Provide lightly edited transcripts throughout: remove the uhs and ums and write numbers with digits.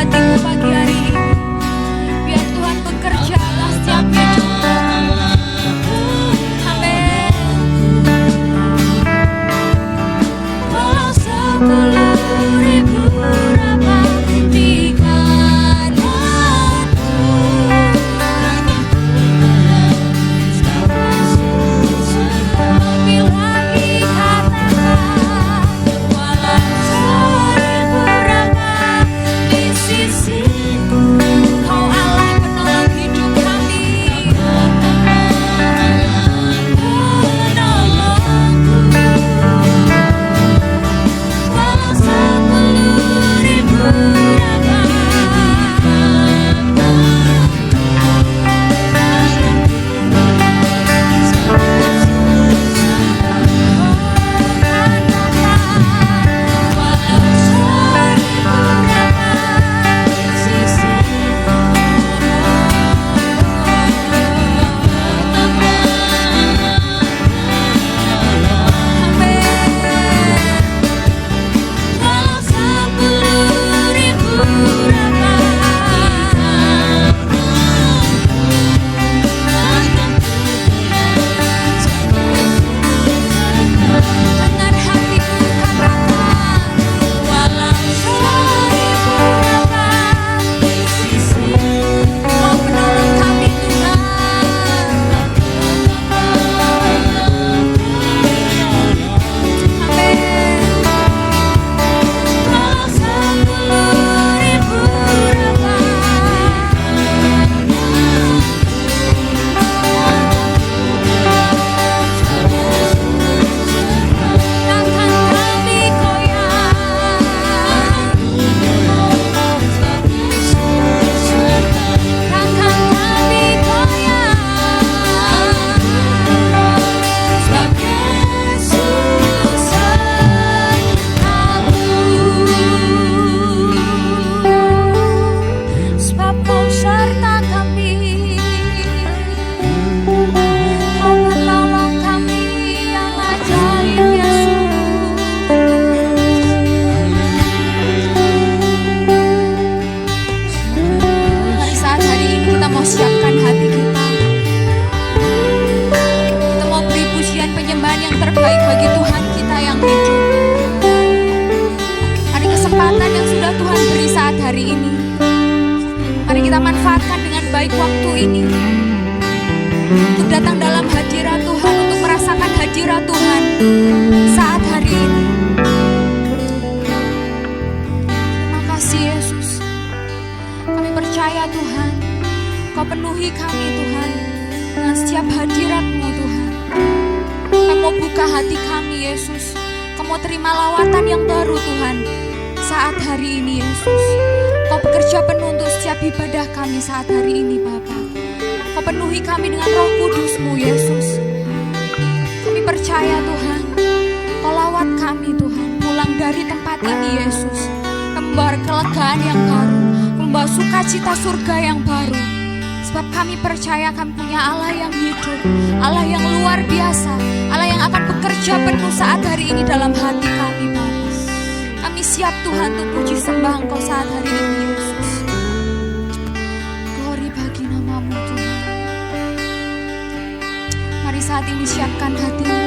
hatimu pagi hari ini. Biar Tuhan bekerja atas setiap hidupmu. Amin. Walau 10.000 rapat di kananku, lebih lagi katakan, walau 1000 rapat di sisiku, Kau Allah penolong hidup kami, penolongku. Walau 10.000 dengan hatiku katakan, walau 1000 rapat di sisiku, Kau penolong kami Tuhan. Amin. Walau 10.000 takkan kami goyah, takkan kami goyah, sebab Yesus sertaku, sebab Kau serta kami, Kau menolong kami yang ajaib Yesus. Mari saat hari ini kita mau siapkan hati kita. Kita mau beri pujian penyembahan yang terbaik bagi Tuhan kita yang hidup. Mari kesempatan yang sudah Tuhan beri saat hari ini, mari kita manfaatkan dengan baik waktu ini untuk datang dalam hadirat Tuhan, untuk merasakan hadirat Tuhan saat hari ini. Terima kasih Yesus. Kami percaya Tuhan, Kau penuhi kami Tuhan dengan setiap hadirat-Mu Tuhan. Kami mau buka hati kami Yesus. Kau mau terima lawatan yang baru Tuhan saat hari ini Yesus. Kau bekerja penuh untuk setiap ibadah kami saat hari ini Bapa. Kau penuhi kami dengan Roh Kudus-Mu Yesus. Kami percaya Tuhan, Kau lawat kami Tuhan pulang dari tempat ini Yesus, membawa kelegaan yang baru, membawa sukacita surga yang baru. Sebab kami percaya kami punya Allah yang hidup, Allah yang luar biasa, Allah yang akan bekerja penuh saat hari ini dalam hati kami Bapa. Kami siap Tuhan untuk puji sembah Engkau saat hari ini Yesus. Glory bagi nama-Mu Tuhan. Mari saat ini siapkan hatimu.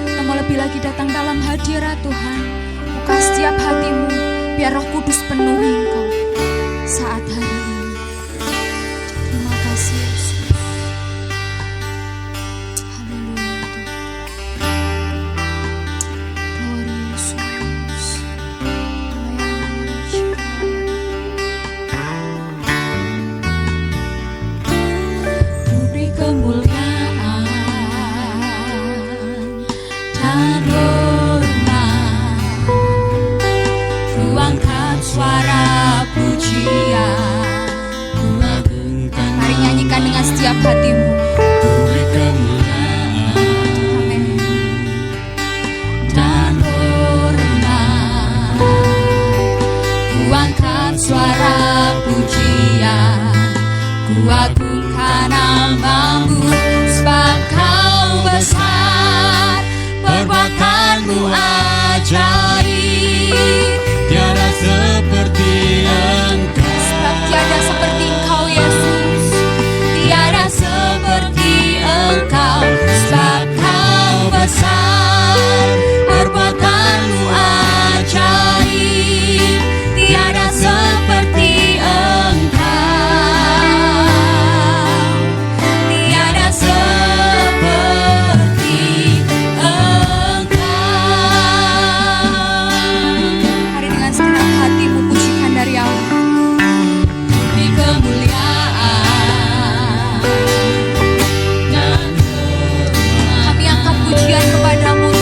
Kita mau lebih lagi datang dalam hadirat Tuhan. Buka setiap hatimu, biar Roh Kudus penuhi engkau saat hari ini. Terima kasih Yesus. Haleluya Tuhan. Glory Yesus. Ku beri kemuliaan dan hormat, ku angkat suara pujian, ku agungkan. Mari nyanyikan dengan setiap hatimu. Beri kemuliaan Amin. dan hormat, Ku angkat suara pujian, ku agungkan nama-Mu, sebab Kau besar, perbuatan-Mu ajaib. tiada seperti Engkau. besar, perbuatanmu ajaib, tiada seperti Engkau, tiada seperti Engkau. Mari dengan segenap hatimu pujikan dari Allah. Beri kemuliaan dan Kami angkat pujian kepadamu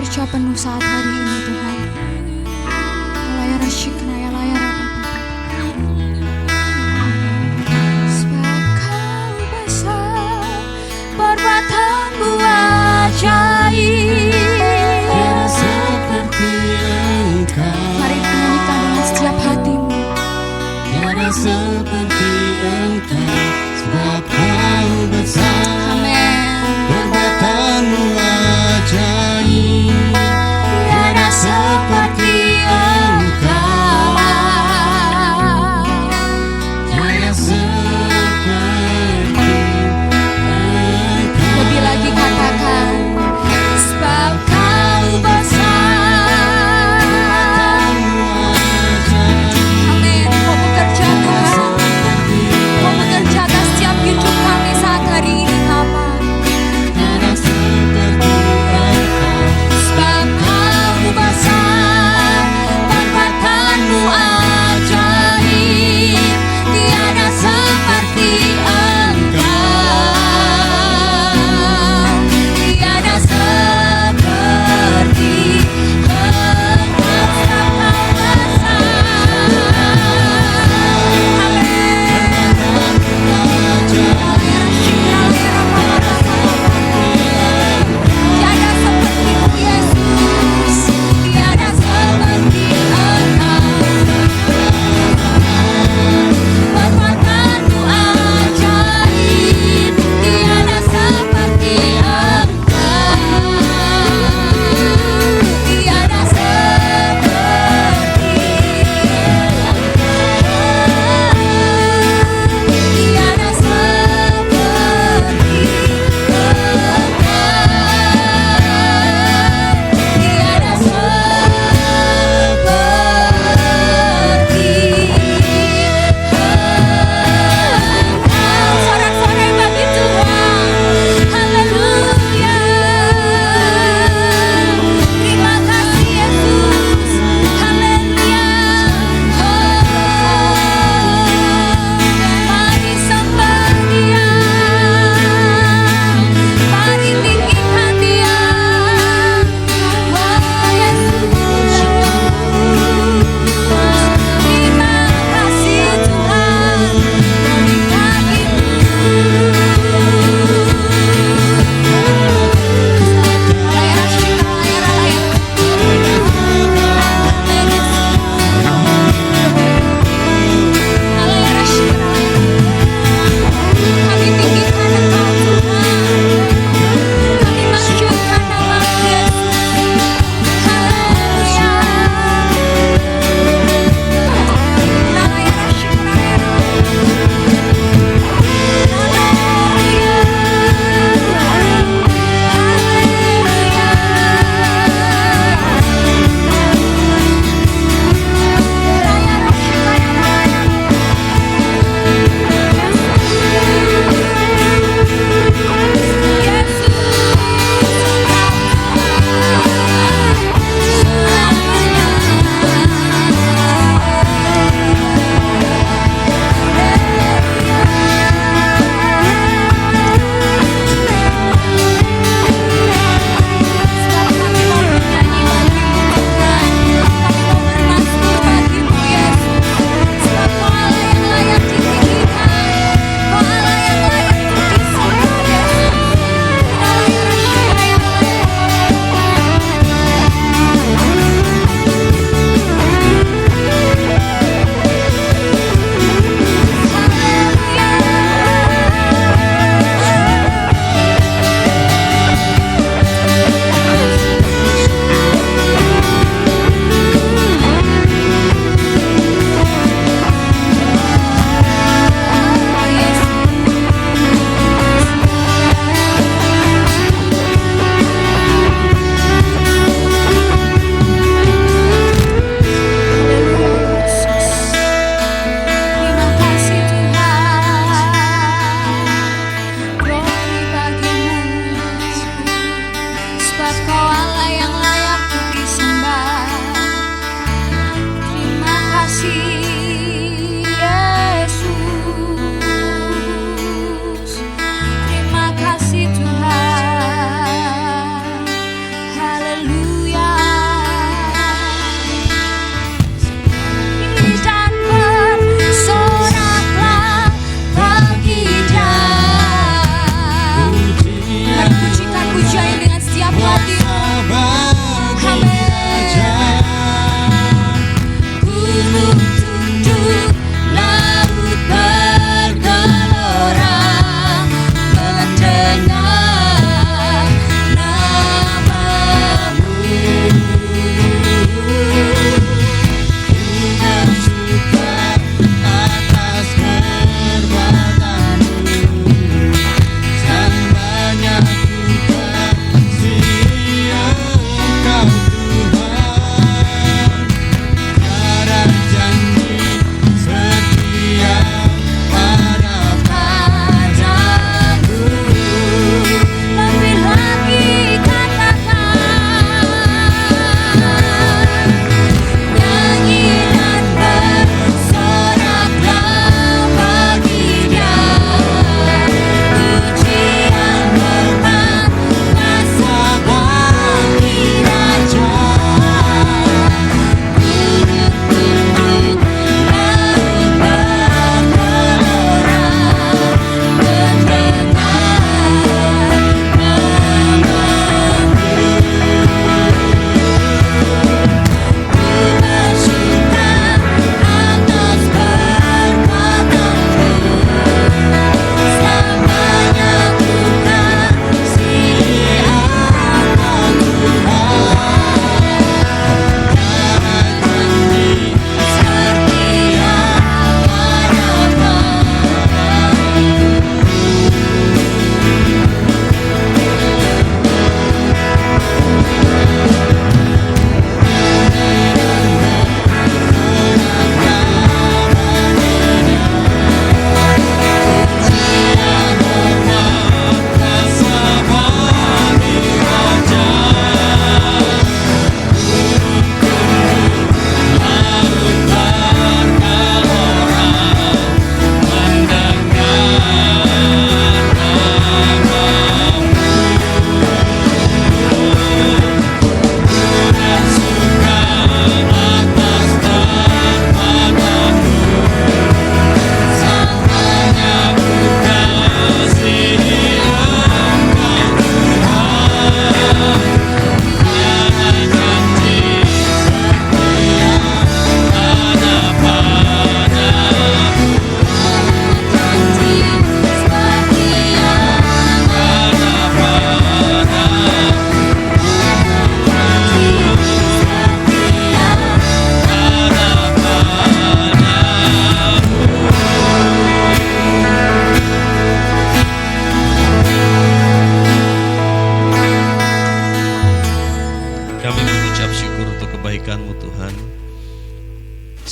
bekerja penuh saat hari ini Tuhan. Layar syikna ya layar apa. Sebab Kau besar, perbuatanmu ajaib. Tiada seperti Engkau. Mari kita nyanyikan dengan setiap hatimu. Tiada seperti Engkau, sebab Kau besar. Amin. Perbuatanmu ajaib. Tiada seperti Engkau. Tiada seperti Engkau. Lebih lagi katakan, sebab Kau besar. Amin. Kau bekerja Tuhan. Kau bekerja atas setiap hidup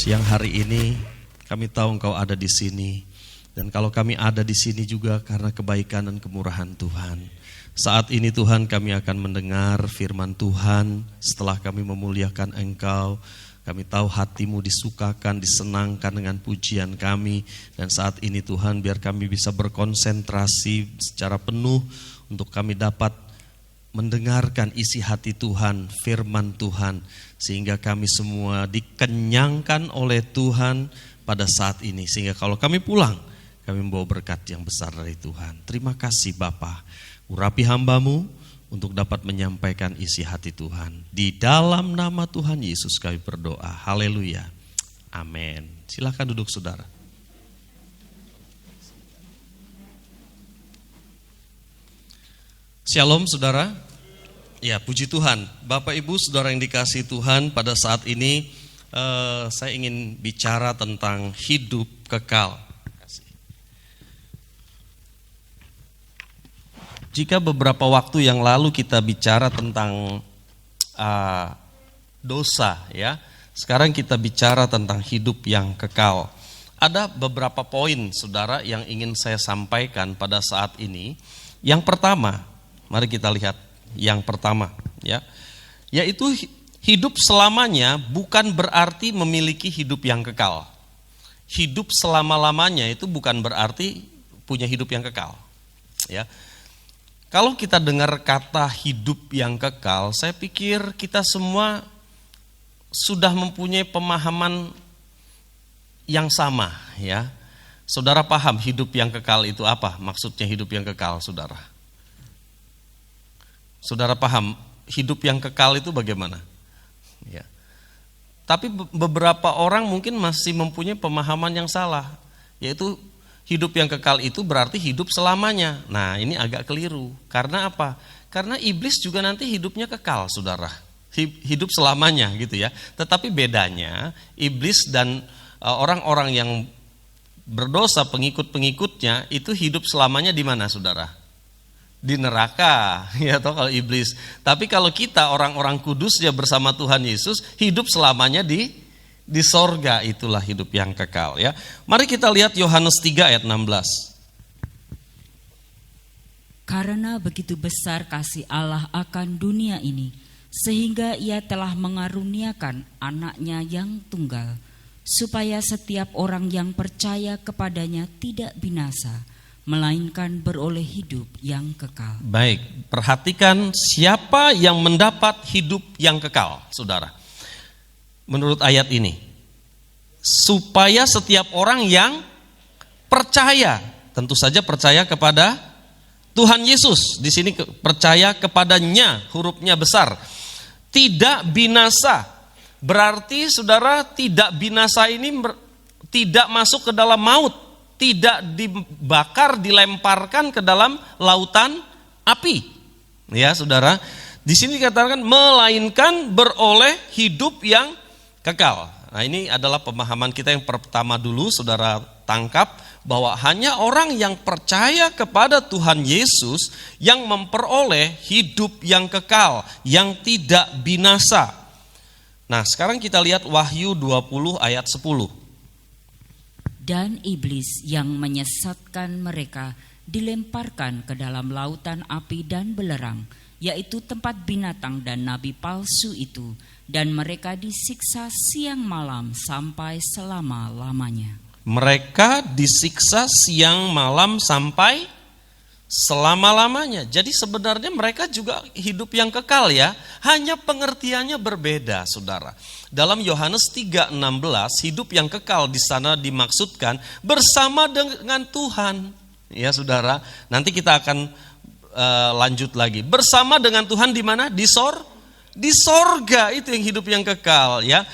Siang hari ini kami tahu Engkau ada di sini. Dan kalau kami ada di sini juga karena kebaikan dan kemurahan Tuhan. Saat ini Tuhan kami akan mendengar firman Tuhan. Setelah kami memuliakan Engkau, kami tahu hatimu disukakan, disenangkan dengan pujian kami. Dan saat ini Tuhan biar kami bisa berkonsentrasi secara penuh untuk kami dapat mendengarkan isi hati Tuhan, firman Tuhan. Sehingga kami semua dikenyangkan oleh Tuhan pada saat ini. Sehingga kalau kami pulang, kami membawa berkat yang besar dari Tuhan. Terima kasih Bapa. Urapi hamba-Mu untuk dapat menyampaikan isi hati Tuhan. Di dalam nama Tuhan Yesus kami berdoa. Haleluya. Amin. Silakan duduk saudara. Shalom saudara. Ya, puji Tuhan. Bapak Ibu saudara yang dikasihi Tuhan, pada saat ini saya ingin bicara tentang hidup kekal. Jika beberapa waktu yang lalu kita bicara tentang dosa, ya, sekarang kita bicara tentang hidup yang kekal. Ada beberapa poin, saudara, yang ingin saya sampaikan pada saat ini. Yang pertama, mari kita lihat yang pertama, ya, yaitu hidup selamanya bukan berarti memiliki hidup yang kekal. Hidup selama-lamanya itu bukan berarti punya hidup yang kekal, ya. Kalau kita dengar kata hidup yang kekal, saya pikir kita semua sudah mempunyai pemahaman yang sama, ya. Saudara paham hidup yang kekal itu apa? Maksudnya hidup yang kekal, saudara? Saudara paham hidup yang kekal itu bagaimana? Ya. Tapi beberapa orang mungkin masih mempunyai pemahaman yang salah, yaitu hidup yang kekal itu berarti hidup selamanya. Nah, ini agak keliru. Karena apa? Karena iblis juga nanti hidupnya kekal, saudara. Hidup selamanya gitu ya. Tetapi bedanya iblis dan orang-orang yang berdosa, pengikut-pengikutnya itu hidup selamanya di mana, saudara? Di neraka, ya toh kalau iblis. Tapi kalau kita orang-orang kudus ya bersama Tuhan Yesus, hidup selamanya di sorga, itulah hidup yang kekal, ya. Mari kita lihat Yohanes 3 ayat 16. Karena begitu besar kasih Allah akan dunia ini, sehingga Ia telah mengaruniakan anaknya yang tunggal, supaya setiap orang yang percaya kepadanya tidak binasa, melainkan beroleh hidup yang kekal. Baik, perhatikan siapa yang mendapat hidup yang kekal, saudara. Menurut ayat ini, supaya setiap orang yang percaya, tentu saja percaya kepada Tuhan Yesus. Di sini percaya kepadanya, hurufnya besar. Tidak binasa. Berarti saudara, tidak binasa ini tidak masuk ke dalam maut, tidak dibakar, dilemparkan ke dalam lautan api. Ya, saudara. Di sini dikatakan melainkan beroleh hidup yang kekal. Nah, ini adalah pemahaman kita yang pertama dulu, saudara tangkap bahwa hanya orang yang percaya kepada Tuhan Yesus yang memperoleh hidup yang kekal, yang tidak binasa. Nah, sekarang kita lihat Wahyu 20 ayat 10. Dan iblis yang menyesatkan mereka dilemparkan ke dalam lautan api dan belerang, yaitu tempat binatang dan nabi palsu itu, dan mereka disiksa siang malam sampai selama-lamanya. Mereka disiksa siang malam sampai selama-lamanya. Jadi sebenarnya mereka juga hidup yang kekal, ya. Hanya pengertiannya berbeda, saudara. Dalam Yohanes 3:16, hidup yang kekal di sana dimaksudkan bersama dengan Tuhan. Ya, saudara. Nanti kita akan lanjut lagi. Bersama dengan Tuhan di mana? Di sorga, itu yang hidup yang kekal, ya.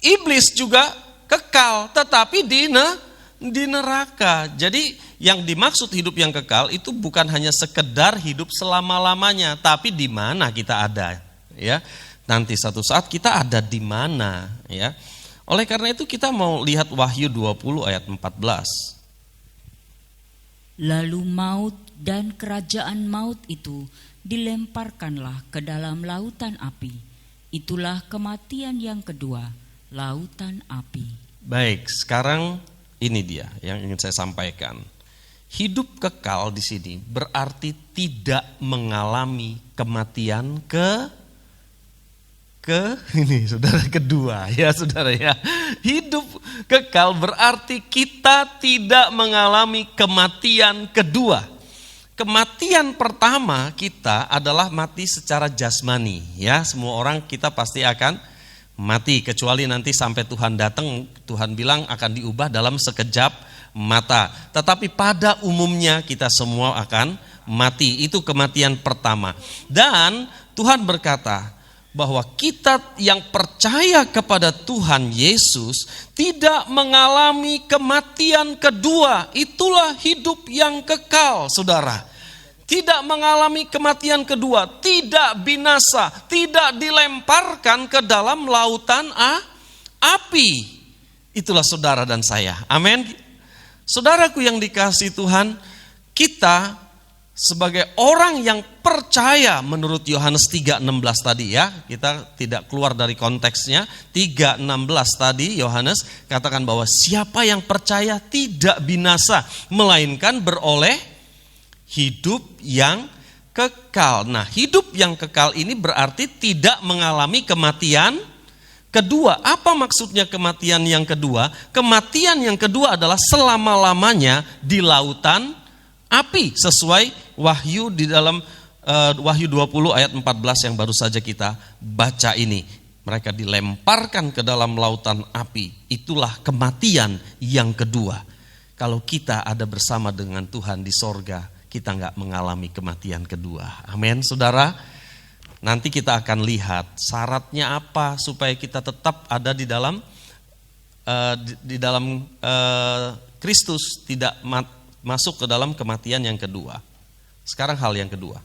Iblis juga kekal, tetapi di neraka. Jadi yang dimaksud hidup yang kekal itu bukan hanya sekedar hidup selama-lamanya, tapi di mana kita ada, ya. Nanti satu saat kita ada di mana, ya. Oleh karena itu kita mau lihat Wahyu 20 ayat 14. Lalu maut dan kerajaan maut itu dilemparkanlah ke dalam lautan api. Itulah kematian yang kedua. lautan api. Baik, sekarang ini dia yang ingin saya sampaikan. Hidup kekal di sini berarti tidak mengalami kematian ini saudara kedua ya saudara ya. Hidup kekal berarti kita tidak mengalami kematian kedua. Kematian pertama kita adalah mati secara jasmani ya. Semua orang kita pasti akan mati kecuali nanti sampai Tuhan datang, Tuhan bilang akan diubah dalam sekejap mata. Tetapi pada umumnya kita semua akan mati. Itu kematian pertama. Dan Tuhan berkata bahwa kita yang percaya kepada Tuhan Yesus tidak mengalami kematian kedua. Itulah hidup yang kekal, saudara. Tidak mengalami kematian kedua, tidak binasa, tidak dilemparkan ke dalam lautan api. Itulah saudara dan saya. Amin. Saudaraku yang dikasihi Tuhan, kita sebagai orang yang percaya menurut Yohanes 3:16 tadi ya, kita tidak keluar dari konteksnya. 3:16 tadi Yohanes katakan bahwa siapa yang percaya tidak binasa, melainkan beroleh hidup yang kekal. Nah, hidup yang kekal ini berarti tidak mengalami kematian kedua. Apa maksudnya kematian yang kedua? Kematian yang kedua adalah selama-lamanya di lautan api. Sesuai Wahyu di dalam Wahyu 20 ayat 14 yang baru saja kita baca ini. Mereka dilemparkan ke dalam lautan api. Itulah kematian yang kedua. Kalau kita ada bersama dengan Tuhan di sorga, kita nggak mengalami kematian kedua. Amin, saudara. Nanti kita akan lihat syaratnya apa supaya kita tetap ada di dalam Kristus, tidak masuk ke dalam kematian yang kedua. Sekarang hal yang kedua.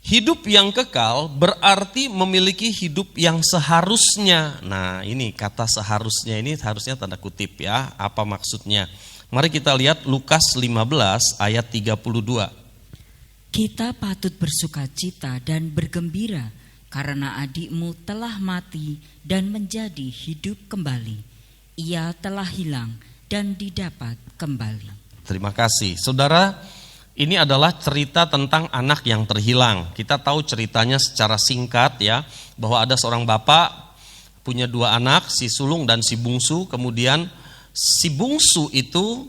Hidup yang kekal berarti memiliki hidup yang seharusnya. Nah, ini kata seharusnya ini harusnya tanda kutip ya. Apa maksudnya? Mari kita lihat Lukas 15 ayat 32. Kita patut bersukacita dan bergembira karena adikmu telah mati dan menjadi hidup kembali. Ia telah hilang dan didapat kembali. Terima kasih. Saudara, ini adalah cerita tentang anak yang terhilang. Kita tahu ceritanya secara singkat ya, bahwa ada seorang bapak punya dua anak, si sulung dan si bungsu. Kemudian si bungsu itu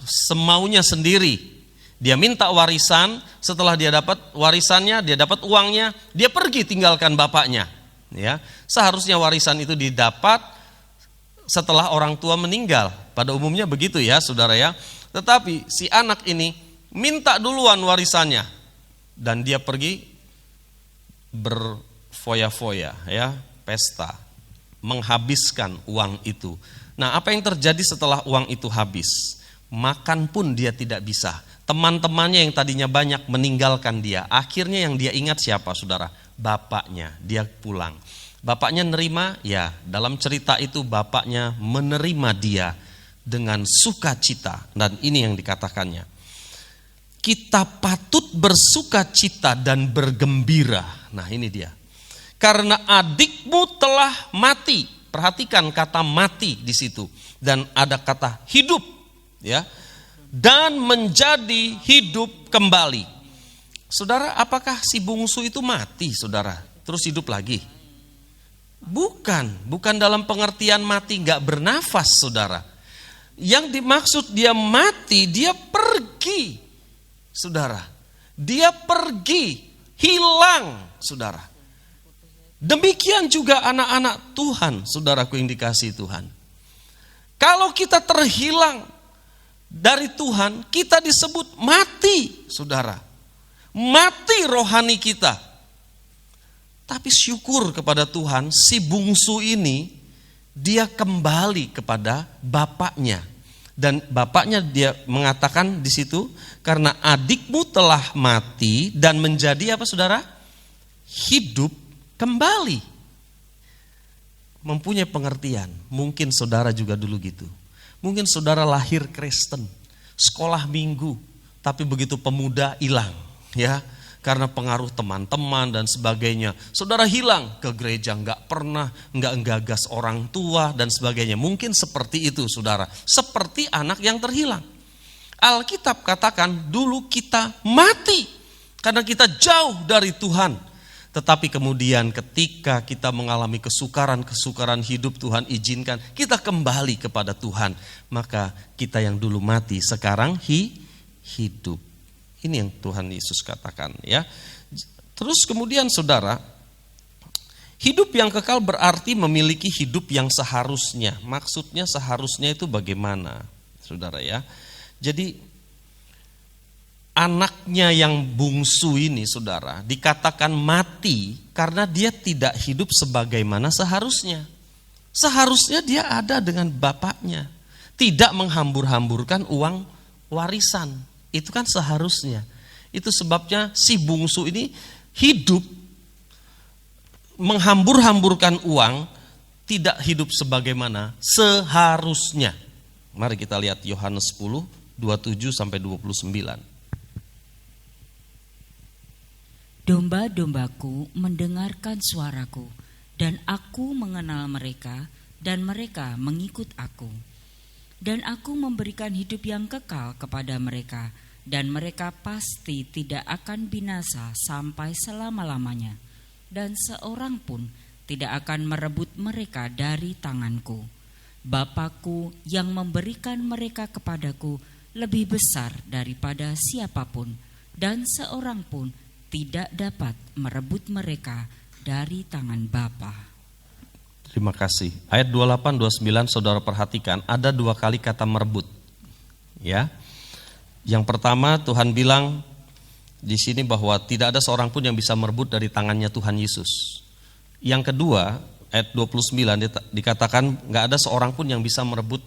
semaunya sendiri. Dia minta warisan, setelah dia dapat warisannya, dia dapat uangnya, dia pergi tinggalkan bapaknya. Ya, seharusnya warisan itu didapat setelah orang tua meninggal. Pada umumnya begitu ya, saudara ya. Tetapi si anak ini minta duluan warisannya dan dia pergi berfoya-foya ya, pesta, menghabiskan uang itu. Nah, apa yang terjadi setelah uang itu habis? Makan pun dia tidak bisa. Teman-temannya yang tadinya banyak meninggalkan dia. Akhirnya yang dia ingat siapa, saudara? Bapaknya. Dia pulang. Bapaknya nerima? Ya, dalam cerita itu bapaknya menerima dia dengan sukacita. Dan ini yang dikatakannya. Kita patut bersukacita dan bergembira. Nah, ini dia. Karena adikmu telah mati. Perhatikan kata mati di situ. Dan ada kata hidup, ya. Dan menjadi hidup kembali. Saudara, apakah si bungsu itu mati, saudara? Terus hidup lagi? Bukan dalam pengertian mati gak bernafas, saudara. Yang dimaksud dia mati, dia pergi, saudara. Dia pergi, hilang, saudara. Demikian juga anak-anak Tuhan, saudaraku yang dikasihi Tuhan. Kalau kita terhilang dari Tuhan, kita disebut mati, saudara. Mati rohani kita. Tapi syukur kepada Tuhan, si bungsu ini dia kembali kepada bapaknya. Dan bapaknya dia mengatakan di situ, karena adikmu telah mati dan menjadi apa, saudara? Hidup kembali. Mempunyai pengertian. Mungkin saudara juga dulu gitu. Mungkin saudara lahir Kristen, sekolah minggu, tapi begitu pemuda hilang, ya. karena pengaruh teman-teman dan sebagainya. Saudara hilang ke gereja, nggak gagas orang tua dan sebagainya. Mungkin seperti itu saudara, seperti anak yang terhilang. Alkitab katakan dulu kita mati karena kita jauh dari Tuhan. Tetapi kemudian ketika kita mengalami kesukaran hidup, Tuhan izinkan kita kembali kepada Tuhan. Maka kita yang dulu mati sekarang hidup. Ini yang Tuhan Yesus katakan ya. Terus kemudian saudara, hidup yang kekal berarti memiliki hidup yang seharusnya. Maksudnya seharusnya itu bagaimana saudara ya. Jadi anaknya yang bungsu ini saudara dikatakan mati karena dia tidak hidup sebagaimana seharusnya. Seharusnya dia ada dengan bapaknya, tidak menghambur-hamburkan uang warisan. Itu kan seharusnya. Itu sebabnya si bungsu ini hidup menghambur-hamburkan uang, tidak hidup sebagaimana seharusnya. Mari kita lihat Yohanes 10, 27 sampai 29. Domba-dombaku mendengarkan suaraku, dan aku mengenal mereka, dan mereka mengikut aku. Dan aku memberikan hidup yang kekal kepada mereka, dan mereka pasti tidak akan binasa sampai selama-lamanya. Dan seorang pun tidak akan merebut mereka dari tanganku. Bapakku yang memberikan mereka kepadaku lebih besar daripada siapapun, dan seorang pun tidak dapat merebut mereka dari tangan Bapa. Terima kasih. Ayat 28-29 saudara perhatikan, ada 2 kali kata merebut. Ya. Yang pertama Tuhan bilang di sini bahwa tidak ada seorang pun yang bisa merebut dari tangannya Tuhan Yesus. Yang kedua, ayat 29 dikatakan enggak ada seorang pun yang bisa merebut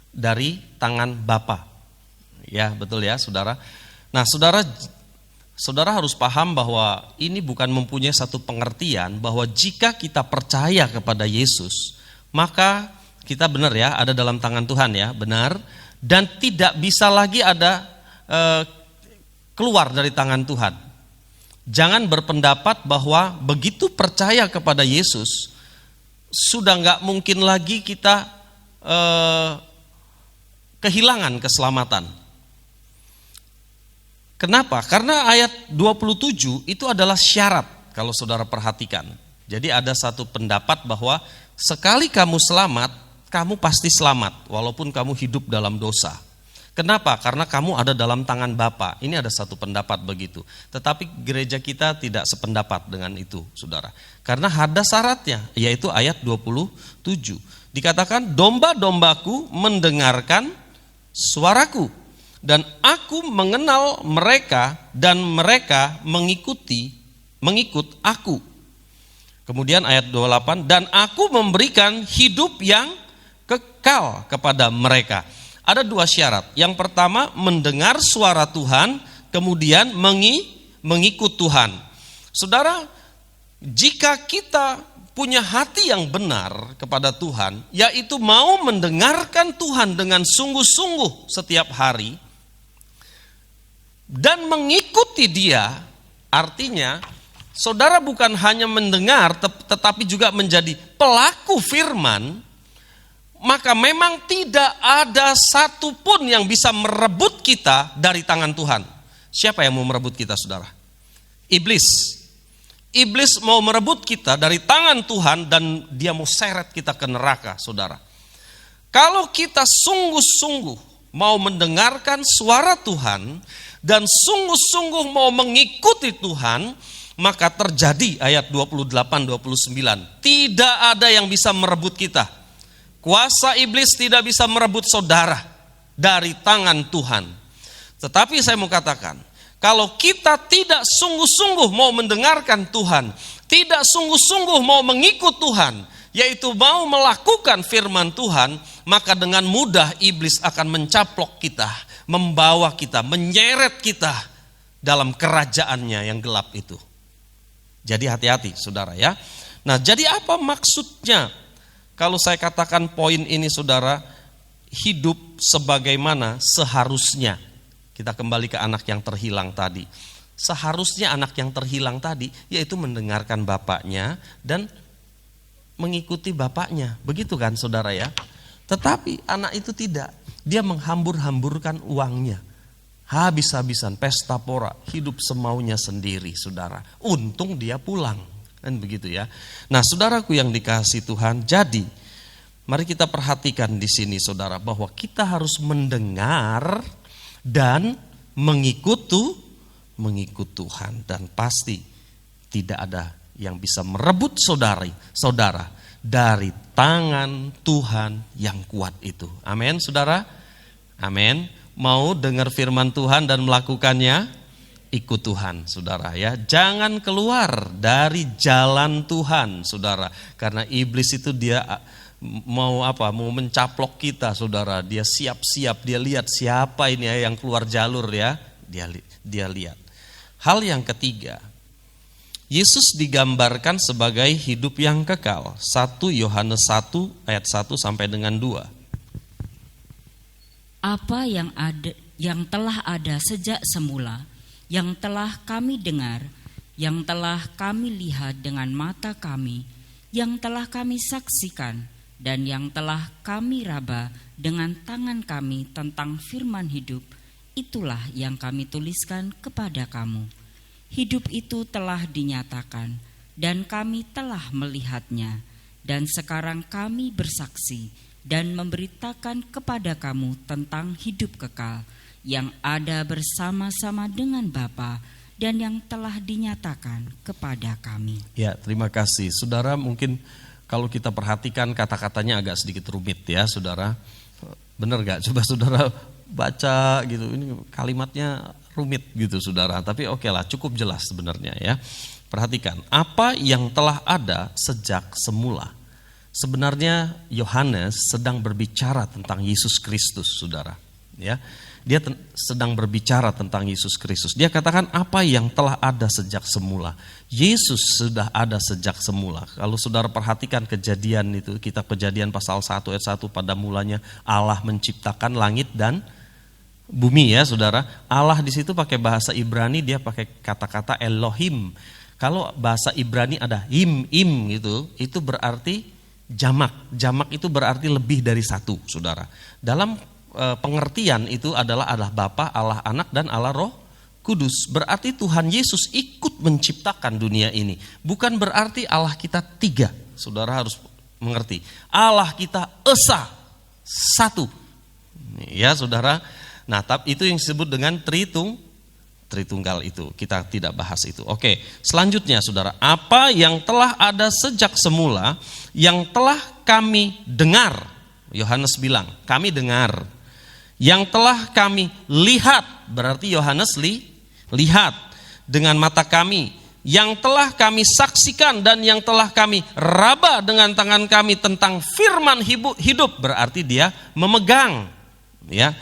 dari tangan Bapa. Ya, betul ya, saudara. Nah, Saudara harus paham bahwa ini bukan mempunyai satu pengertian bahwa jika kita percaya kepada Yesus, maka kita benar ya, ada dalam tangan Tuhan ya, benar. Dan tidak bisa lagi ada keluar dari tangan Tuhan. Jangan berpendapat bahwa begitu percaya kepada Yesus, sudah nggak mungkin lagi kita kehilangan keselamatan. Kenapa? Karena ayat 27 itu adalah syarat kalau saudara perhatikan. Jadi ada satu pendapat bahwa sekali kamu selamat, kamu pasti selamat walaupun kamu hidup dalam dosa. Kenapa? Karena kamu ada dalam tangan Bapa. Ini ada satu pendapat begitu. Tetapi gereja kita tidak sependapat dengan itu, saudara. Karena ada syaratnya, yaitu ayat 27. Dikatakan, domba-dombaku mendengarkan suaraku. Dan aku mengenal mereka dan mereka mengikut aku. Kemudian ayat 28, dan aku memberikan hidup yang kekal kepada mereka. Ada 2 syarat. Yang pertama mendengar suara Tuhan, kemudian mengikut Tuhan. Saudara, jika kita punya hati yang benar kepada Tuhan, yaitu mau mendengarkan Tuhan dengan sungguh-sungguh setiap hari, dan mengikuti Dia, artinya saudara bukan hanya mendengar tetapi juga menjadi pelaku firman, maka memang tidak ada satupun yang bisa merebut kita dari tangan Tuhan. Siapa yang mau merebut kita, saudara? Iblis. Iblis mau merebut kita dari tangan Tuhan dan dia mau seret kita ke neraka, saudara. Kalau kita sungguh-sungguh mau mendengarkan suara Tuhan dan sungguh-sungguh mau mengikuti Tuhan, maka terjadi ayat 28-29. Tidak ada yang bisa merebut kita. Kuasa iblis tidak bisa merebut saudara dari tangan Tuhan. Tetapi saya mau katakan, kalau kita tidak sungguh-sungguh mau mendengarkan Tuhan, tidak sungguh-sungguh mau mengikut Tuhan, yaitu mau melakukan firman Tuhan, maka dengan mudah iblis akan mencaplok kita, membawa kita, menyeret kita dalam kerajaannya yang gelap itu. Jadi hati-hati saudara ya. Nah, jadi apa maksudnya kalau saya katakan poin ini, saudara, hidup sebagaimana seharusnya? Kita kembali ke anak yang terhilang tadi. Seharusnya anak yang terhilang tadi yaitu mendengarkan bapaknya dan mengikuti bapaknya. Begitu kan saudara ya? Tetapi anak itu tidak. Dia menghambur-hamburkan uangnya. Habis-habisan pesta pora, hidup semaunya sendiri saudara. Untung dia pulang. Kan begitu ya. Nah saudaraku yang dikasihi Tuhan, jadi mari kita perhatikan di sini saudara bahwa kita harus mendengar dan mengikut Tuhan, dan pasti tidak ada yang bisa merebut saudara dari tangan Tuhan yang kuat itu. Amin saudara. Amin. Mau dengar firman Tuhan dan melakukannya? Ikut Tuhan saudara ya. Jangan keluar dari jalan Tuhan saudara, karena iblis itu dia mau mencaplok kita saudara. Dia siap-siap, dia lihat siapa ini ya yang keluar jalur ya. Dia lihat. Hal yang ketiga, Yesus digambarkan sebagai hidup yang kekal. 1 Yohanes 1 ayat 1 sampai dengan 2. Apa yang telah ada sejak semula, yang telah kami dengar, yang telah kami lihat dengan mata kami, yang telah kami saksikan, dan yang telah kami raba dengan tangan kami tentang firman hidup, itulah yang kami tuliskan kepada kamu. Hidup itu telah dinyatakan, dan kami telah melihatnya, dan sekarang kami bersaksi dan memberitakan kepada kamu tentang hidup kekal yang ada bersama-sama dengan Bapa dan yang telah dinyatakan kepada kami. Ya, terima kasih. Saudara, mungkin kalau kita perhatikan kata-katanya agak sedikit rumit ya, saudara. Benar gak? Coba saudara baca gitu, ini kalimatnya rumit gitu saudara, tapi oke lah, cukup jelas sebenarnya ya. Perhatikan, apa yang telah ada sejak semula. Sebenarnya Yohanes sedang berbicara tentang Yesus Kristus saudara ya. Dia sedang berbicara tentang Yesus Kristus. Dia katakan apa yang telah ada sejak semula. Yesus sudah ada sejak semula. Kalau saudara perhatikan kejadian itu, kitab Kejadian pasal 1 ayat 1, pada mulanya Allah menciptakan langit dan bumi ya saudara. Allah di situ pakai bahasa Ibrani, dia pakai kata-kata Elohim. Kalau bahasa Ibrani ada im gitu, itu berarti jamak. Jamak itu berarti lebih dari satu saudara. Dalam pengertian itu adalah Allah Bapa, Allah Anak, dan Allah Roh Kudus. Berarti Tuhan Yesus ikut menciptakan dunia ini. Bukan berarti Allah kita tiga. Saudara harus mengerti. Allah kita esa, satu. Ya saudara. Nah, itu yang disebut dengan Tritunggal itu. Kita tidak bahas itu. Oke, selanjutnya saudara. Apa yang telah ada sejak semula, yang telah kami dengar. Yohanes bilang, kami dengar. Yang telah kami lihat, berarti Yohanes lihat dengan mata kami. Yang telah kami saksikan dan yang telah kami raba dengan tangan kami tentang firman hidup, berarti dia memegang. Ya,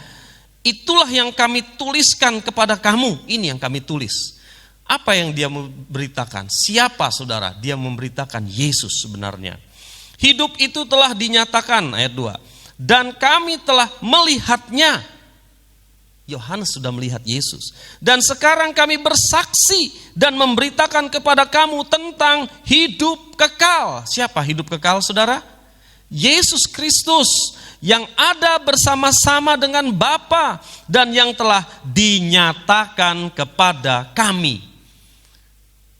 itulah yang kami tuliskan kepada kamu. Ini yang kami tulis. Apa yang dia memberitakan? Siapa saudara? Dia memberitakan Yesus sebenarnya. Hidup itu telah dinyatakan, ayat 2. Dan kami telah melihatnya. Yohanes sudah melihat Yesus. Dan sekarang kami bersaksi dan memberitakan kepada kamu tentang hidup kekal. Siapa hidup kekal saudara? Yesus Kristus yang ada bersama-sama dengan Bapa dan yang telah dinyatakan kepada kami.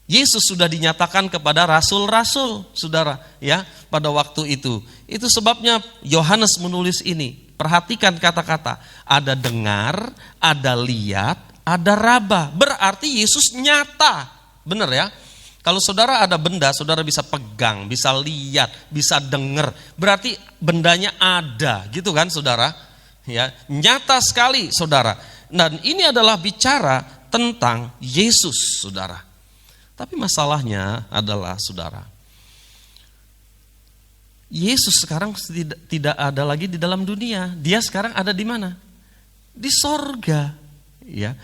Yesus sudah dinyatakan kepada rasul-rasul saudara ya pada waktu itu. Itu sebabnya Yohanes menulis ini. Perhatikan kata-kata. Ada dengar, ada lihat, ada raba. Berarti Yesus nyata. Benar ya? Kalau saudara ada benda, saudara bisa pegang, bisa lihat, bisa dengar. Berarti bendanya ada, gitu kan saudara? Ya, nyata sekali saudara. Dan ini adalah bicara tentang Yesus saudara. Tapi masalahnya adalah saudara, Yesus sekarang tidak ada lagi di dalam dunia. Dia sekarang ada di mana? Di sorga. Ya.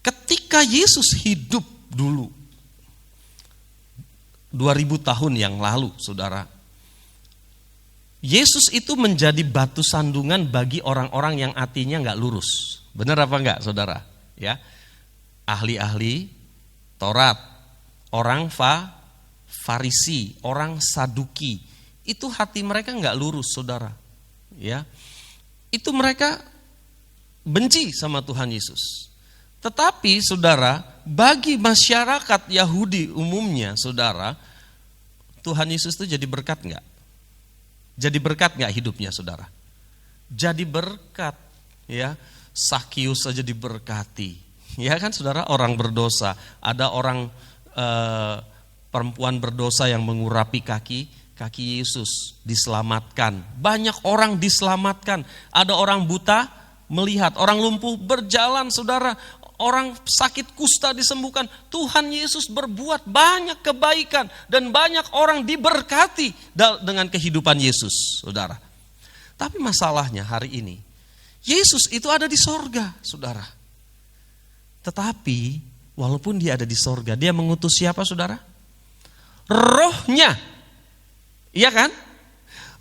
Ketika Yesus hidup dulu, 2000 tahun yang lalu, saudara, Yesus itu menjadi batu sandungan bagi orang-orang yang hatinya nggak lurus. Benar apa enggak, saudara? Ya, ahli-ahli Taurat, orang Farisi, orang Saduki, itu hati mereka nggak lurus, saudara. Ya, itu mereka benci sama Tuhan Yesus. Tetapi, saudara, bagi masyarakat Yahudi umumnya, saudara, Tuhan Yesus itu jadi berkat nggak? Jadi berkat nggak hidupnya, saudara? Jadi berkat, ya. Sakius saja diberkati, ya kan, saudara? Orang berdosa, ada orang perempuan berdosa yang mengurapi kaki Yesus, diselamatkan. Banyak orang diselamatkan. Ada orang buta melihat, orang lumpuh berjalan, saudara. Orang sakit kusta disembuhkan. Tuhan Yesus berbuat banyak kebaikan dan banyak orang diberkati dengan kehidupan Yesus, saudara. Tapi masalahnya hari ini, Yesus itu ada di sorga, saudara. Tetapi walaupun dia ada di sorga, dia mengutus siapa, saudara? Rohnya. Iya kan?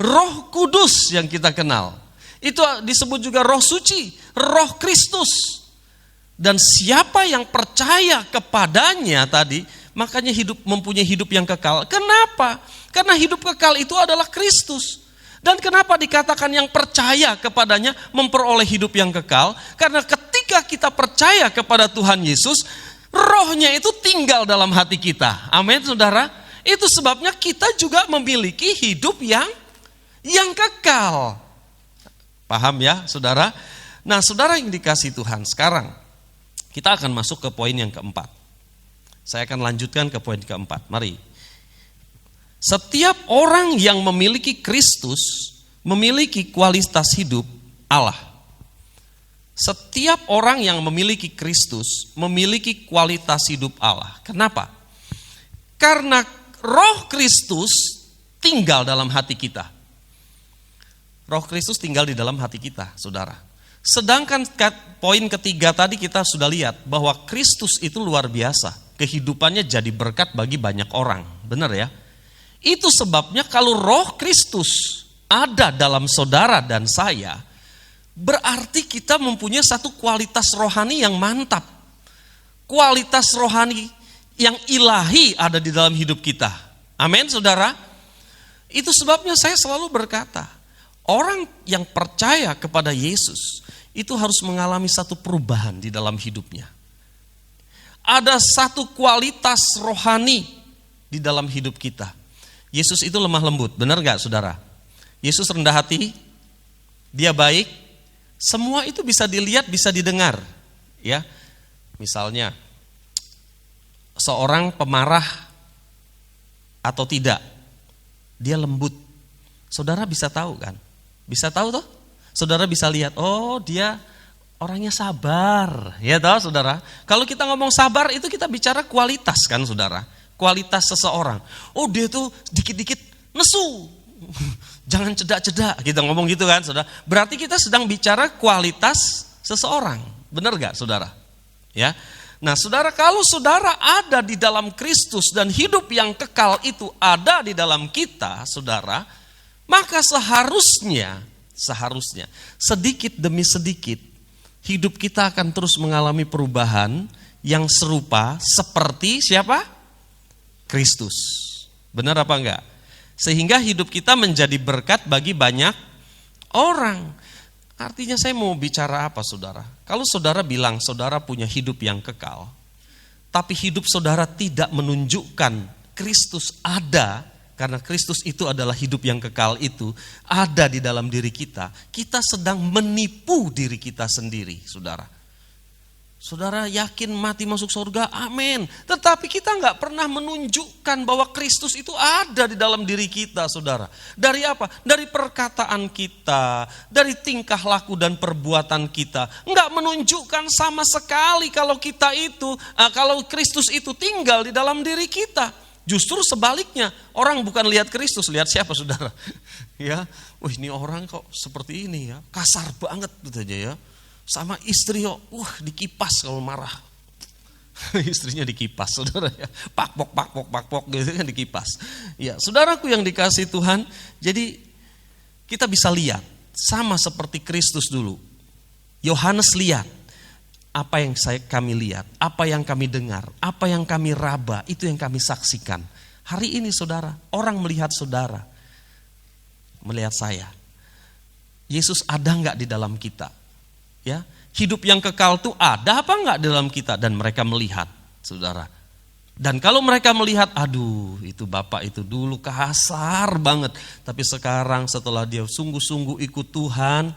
Roh Kudus yang kita kenal. Itu disebut juga Roh Suci, Roh Kristus. Dan siapa yang percaya kepadanya tadi, makanya mempunyai hidup yang kekal. Kenapa? Karena hidup kekal itu adalah Kristus. Dan kenapa dikatakan yang percaya kepadanya memperoleh hidup yang kekal? Karena ketika kita percaya kepada Tuhan Yesus, Rohnya itu tinggal dalam hati kita. Amin, saudara. Itu sebabnya kita juga memiliki hidup yang kekal. Paham ya, saudara? Nah, saudara yang dikasihi Tuhan, sekarang kita akan masuk ke poin yang keempat. Saya akan lanjutkan ke poin keempat. Mari. Setiap orang yang memiliki Kristus memiliki kualitas hidup Allah. Setiap orang yang memiliki Kristus memiliki kualitas hidup Allah. Kenapa? Karena Roh Kristus tinggal dalam hati kita. Roh Kristus tinggal di dalam hati kita, saudara. Sedangkan poin ketiga tadi kita sudah lihat bahwa Kristus itu luar biasa. Kehidupannya jadi berkat bagi banyak orang. Benar ya? Itu sebabnya kalau Roh Kristus ada dalam saudara dan saya, berarti kita mempunyai satu kualitas rohani yang mantap. Kualitas rohani yang ilahi ada di dalam hidup kita. Amin, saudara. Itu sebabnya saya selalu berkata, orang yang percaya kepada Yesus itu harus mengalami satu perubahan di dalam hidupnya. Ada satu kualitas rohani di dalam hidup kita. Yesus itu lemah lembut, benar gak, saudara? Yesus rendah hati, dia baik. Semua itu bisa dilihat, bisa didengar. Ya, misalnya seorang pemarah atau tidak, dia lembut. Saudara bisa tahu kan? Bisa tahu toh? Saudara bisa lihat, oh dia orangnya sabar. Ya toh, saudara? Kalau kita ngomong sabar itu kita bicara kualitas kan, saudara? Kualitas seseorang. Oh dia tuh dikit-dikit nesu. Jangan cedak-cedak, kita ngomong gitu kan, saudara. Berarti kita sedang bicara kualitas seseorang. Benar gak, saudara? Ya. Nah, saudara, kalau saudara ada di dalam Kristus dan hidup yang kekal itu ada di dalam kita, saudara, maka seharusnya sedikit demi sedikit hidup kita akan terus mengalami perubahan yang serupa seperti siapa? Kristus. Benar apa enggak? Sehingga hidup kita menjadi berkat bagi banyak orang. Artinya saya mau bicara apa, saudara? Kalau saudara bilang saudara punya hidup yang kekal, tapi hidup saudara tidak menunjukkan Kristus ada, karena Kristus itu adalah hidup yang kekal itu, ada di dalam diri kita, kita sedang menipu diri kita sendiri, saudara. Saudara yakin mati masuk surga? Amin. Tetapi kita nggak pernah menunjukkan bahwa Kristus itu ada di dalam diri kita, saudara. Dari apa? Dari perkataan kita, dari tingkah laku dan perbuatan kita. Nggak menunjukkan sama sekali kalau kita itu, kalau Kristus itu tinggal di dalam diri kita. Justru sebaliknya, orang bukan lihat Kristus, lihat siapa, saudara? Ya, wah ini orang kok seperti ini ya, kasar banget gitu aja ya. Sama istri, dikipas kalau marah. Istrinya dikipas, saudara ya. Pakpok gitu kan dikipas. Ya, saudaraku yang dikasihi Tuhan, jadi kita bisa lihat sama seperti Kristus dulu. Yohanes lihat apa yang kami lihat, apa yang kami dengar, apa yang kami raba, itu yang kami saksikan. Hari ini saudara, orang melihat saudara, melihat saya. Yesus ada nggak di dalam kita? Ya, hidup yang kekal itu ada apa nggak di dalam kita? Dan mereka melihat, saudara. Dan kalau mereka melihat, aduh itu bapak itu dulu kasar banget. Tapi sekarang setelah dia sungguh-sungguh ikut Tuhan,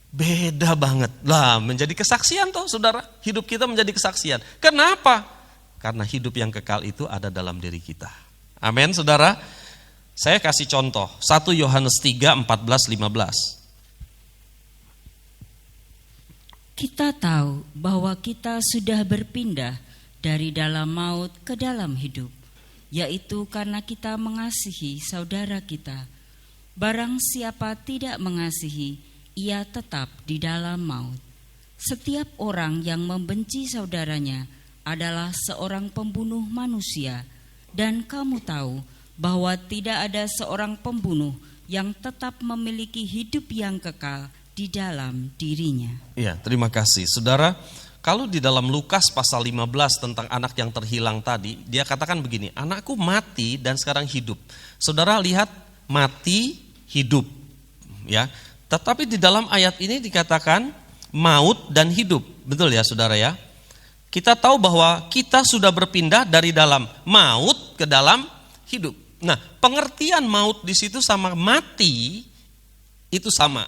beda banget. Lah menjadi kesaksian toh saudara. Hidup kita menjadi kesaksian. Kenapa? Karena hidup yang kekal itu ada dalam diri kita. Amin saudara. Saya kasih contoh, 1 Yohanes 3, 14, 15. Kita tahu bahwa kita sudah berpindah dari dalam maut ke dalam hidup, yaitu karena kita mengasihi saudara kita. Barang siapa tidak mengasihi, ia tetap di dalam maut. Setiap orang yang membenci saudaranya adalah seorang pembunuh manusia, dan kamu tahu bahwa tidak ada seorang pembunuh yang tetap memiliki hidup yang kekal di dalam dirinya. Ya, terima kasih. Saudara, kalau di dalam Lukas pasal 15 tentang anak yang terhilang tadi, dia katakan begini, anakku mati dan sekarang hidup. Saudara lihat, mati, hidup. Ya, tetapi di dalam ayat ini dikatakan maut dan hidup. Betul ya saudara ya? Kita tahu bahwa kita sudah berpindah dari dalam maut ke dalam hidup. Nah, pengertian maut di situ sama mati itu sama,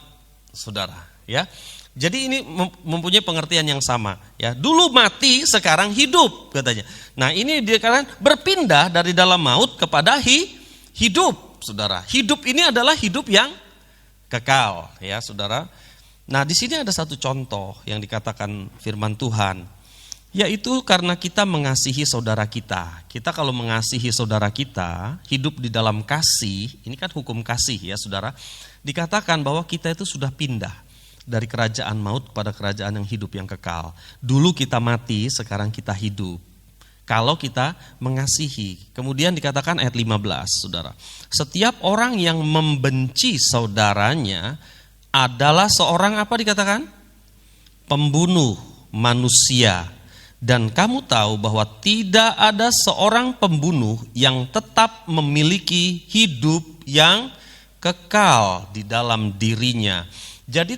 saudara. Ya, jadi ini mempunyai pengertian yang sama. Ya, dulu mati, sekarang hidup katanya. Nah, ini dia katakan berpindah dari dalam maut kepada hidup, saudara. Hidup ini adalah hidup yang kekal, ya, saudara. Nah, di sini ada satu contoh yang dikatakan firman Tuhan. Yaitu karena kita mengasihi saudara kita. Kita kalau mengasihi saudara kita, hidup di dalam kasih, ini kan hukum kasih ya saudara. Dikatakan bahwa kita itu sudah pindah dari kerajaan maut kepada kerajaan yang hidup yang kekal. Dulu kita mati, sekarang kita hidup. Kalau kita mengasihi. Kemudian dikatakan ayat 15 saudara. Setiap orang yang membenci saudaranya adalah seorang apa dikatakan? Pembunuh manusia. Dan kamu tahu bahwa tidak ada seorang pembunuh yang tetap memiliki hidup yang kekal di dalam dirinya. Jadi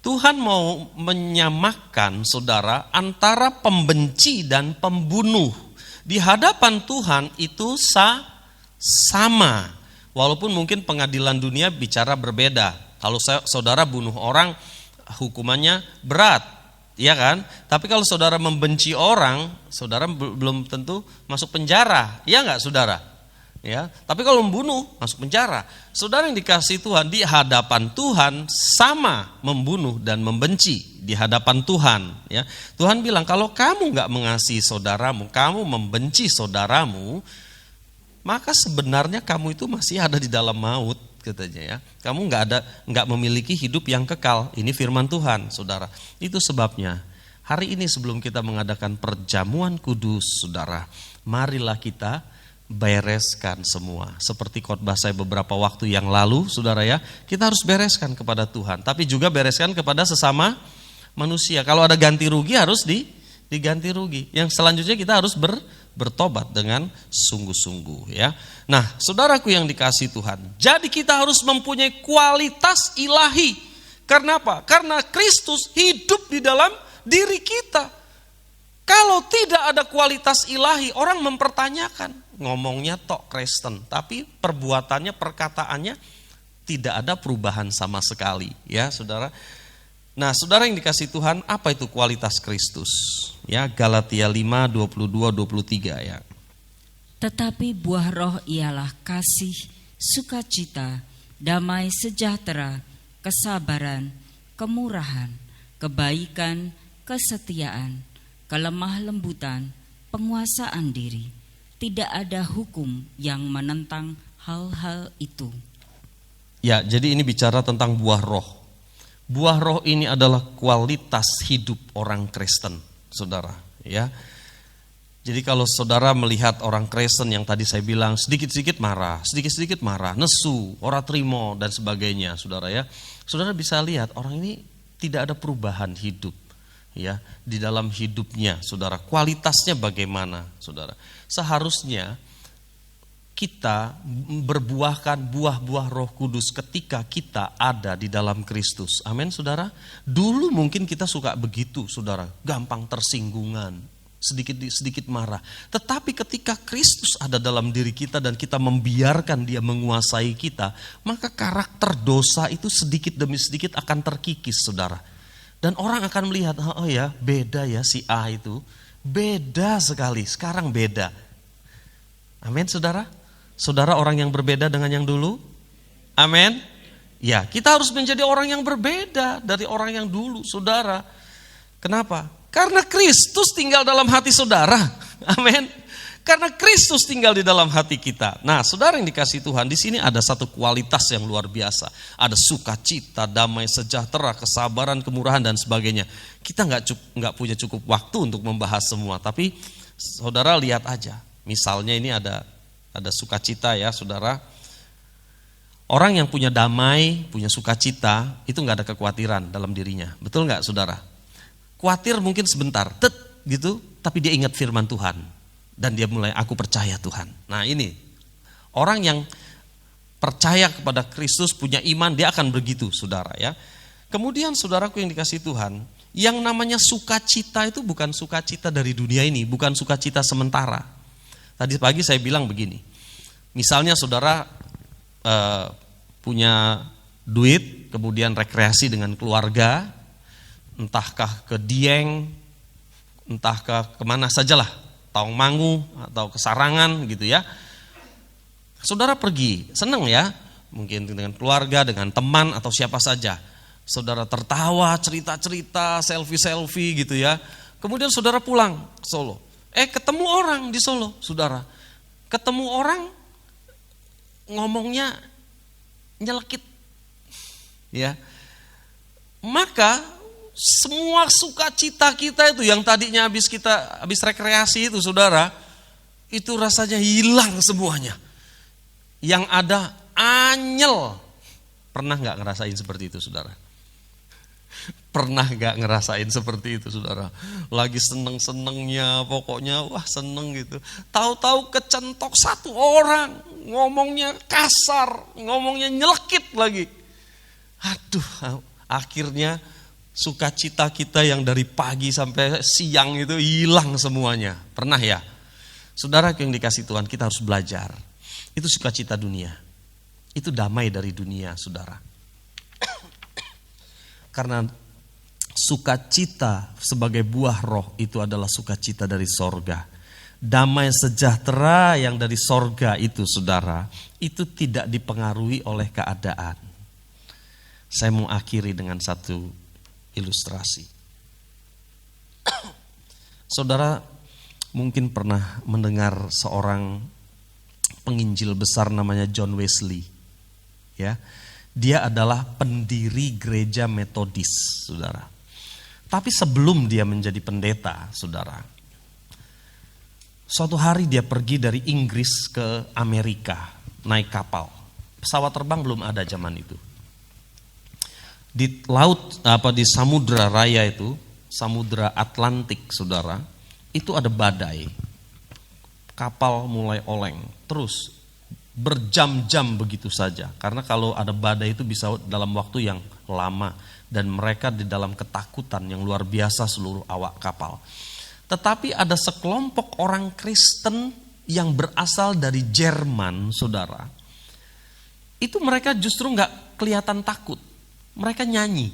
Tuhan mau menyamakan saudara antara pembenci dan pembunuh. Di hadapan Tuhan itu sama. Walaupun mungkin pengadilan dunia bicara berbeda. Kalau saudara bunuh orang hukumannya berat. Iya kan? Tapi kalau saudara membenci orang, saudara belum tentu masuk penjara. Iya enggak saudara? Ya. Tapi kalau membunuh masuk penjara. Saudara yang dikasihi Tuhan di hadapan Tuhan sama membunuh dan membenci di hadapan Tuhan. Ya. Tuhan bilang kalau kamu enggak mengasihi saudaramu, kamu membenci saudaramu, maka sebenarnya kamu itu masih ada di dalam maut. Katanya ya, kamu nggak memiliki hidup yang kekal. Ini firman Tuhan, saudara. Itu sebabnya hari ini sebelum kita mengadakan perjamuan kudus, saudara, marilah kita bereskan semua. Seperti khotbah saya beberapa waktu yang lalu, saudara ya, kita harus bereskan kepada Tuhan, tapi juga bereskan kepada sesama manusia. Kalau ada ganti rugi harus diganti rugi. Yang selanjutnya kita harus bertobat dengan sungguh-sungguh ya. Nah, saudaraku yang dikasihi Tuhan, jadi kita harus mempunyai kualitas ilahi. Karena apa? Karena Kristus hidup di dalam diri kita. Kalau tidak ada kualitas ilahi, orang mempertanyakan, ngomongnya tok Kristen, tapi perbuatannya, perkataannya tidak ada perubahan sama sekali, ya, Saudara. Nah, saudara yang dikasihi Tuhan, apa itu kualitas Kristus? Ya, Galatia 5, 22, 23 ya. Tetapi buah roh ialah kasih, sukacita, damai sejahtera, kesabaran, kemurahan, kebaikan, kesetiaan, kelemah lembutan, penguasaan diri. Tidak ada hukum yang menentang hal-hal itu. Ya, jadi ini bicara tentang buah roh. Buah roh ini adalah kualitas hidup orang Kristen, saudara. Ya, jadi kalau saudara melihat orang Kristen yang tadi saya bilang sedikit-sedikit marah, nesu, ora trimo dan sebagainya, saudara ya. Saudara bisa lihat orang ini tidak ada perubahan hidup. ya di dalam hidupnya, saudara. Kualitasnya bagaimana, saudara? Seharusnya kita berbuahkan buah-buah Roh Kudus ketika kita ada di dalam Kristus. Amin, saudara. Dulu mungkin kita suka begitu, saudara, gampang tersinggungan, sedikit marah. Tetapi ketika Kristus ada dalam diri kita dan kita membiarkan Dia menguasai kita, maka karakter dosa itu sedikit demi sedikit akan terkikis, saudara. Dan orang akan melihat, oh ya, beda ya si A itu, beda sekali. Sekarang beda. Amin, saudara. Saudara orang yang berbeda dengan yang dulu? Amin. Ya, kita harus menjadi orang yang berbeda dari orang yang dulu, saudara. Kenapa? Karena Kristus tinggal dalam hati saudara. Amin. Karena Kristus tinggal di dalam hati kita. Nah, saudara yang dikasihi Tuhan, di sini ada satu kualitas yang luar biasa. Ada sukacita, damai, sejahtera, kesabaran, kemurahan dan sebagainya. Kita nggak punya cukup waktu untuk membahas semua, tapi saudara lihat aja. Misalnya ini ada sukacita ya, saudara. Orang yang punya damai, punya sukacita, itu nggak ada kekhawatiran dalam dirinya. Betul nggak, saudara? Khawatir mungkin sebentar, gitu, tapi dia ingat firman Tuhan dan dia mulai, aku percaya Tuhan. Nah ini orang yang percaya kepada Kristus, punya iman, dia akan begitu, saudara ya. Kemudian saudaraku yang dikasihi Tuhan, yang namanya sukacita itu bukan sukacita dari dunia ini, bukan sukacita sementara. Tadi pagi saya bilang begini, misalnya saudara punya duit, kemudian rekreasi dengan keluarga, entahkah ke Dieng, entahkah kemana sajalah, Tawangmangu atau ke Sarangan gitu ya. Saudara pergi, senang ya, mungkin dengan keluarga, dengan teman atau siapa saja. Saudara tertawa, cerita-cerita, selfie-selfie gitu ya. Kemudian saudara pulang ke Solo. Ketemu orang di Solo, saudara. Ketemu orang ngomongnya nyelekit. Ya. Maka semua sukacita kita itu yang tadinya habis rekreasi itu, saudara, itu rasanya hilang semuanya. Yang ada anyel. Pernah nggak ngerasain seperti itu, saudara? Pernah gak ngerasain seperti itu, saudara? Lagi seneng-senengnya, pokoknya wah seneng gitu. Tahu-tahu kecentok satu orang, ngomongnya kasar, ngomongnya nyelekit lagi. Aduh, akhirnya sukacita kita yang dari pagi sampai siang itu hilang semuanya. Pernah ya? Saudara yang dikasih Tuhan, kita harus belajar. Itu sukacita dunia. Itu damai dari dunia, saudara. Karena sukacita sebagai buah roh itu adalah sukacita dari sorga. Damai sejahtera yang dari sorga itu, saudara, itu tidak dipengaruhi oleh keadaan. Saya mau akhiri dengan satu ilustrasi. Saudara mungkin pernah mendengar seorang penginjil besar namanya John Wesley. Ya. Dia adalah pendiri gereja Metodis, saudara. Tapi sebelum dia menjadi pendeta, saudara, suatu hari dia pergi dari Inggris ke Amerika, naik kapal. Pesawat terbang belum ada zaman itu. Di laut, di samudra raya itu, samudra Atlantik, saudara, itu ada badai. Kapal mulai oleng, terus berjam-jam begitu saja. Karena kalau ada badai itu bisa dalam waktu yang lama. Dan mereka di dalam ketakutan yang luar biasa seluruh awak kapal. Tetapi ada sekelompok orang Kristen yang berasal dari Jerman, saudara. Itu mereka justru gak kelihatan takut. Mereka nyanyi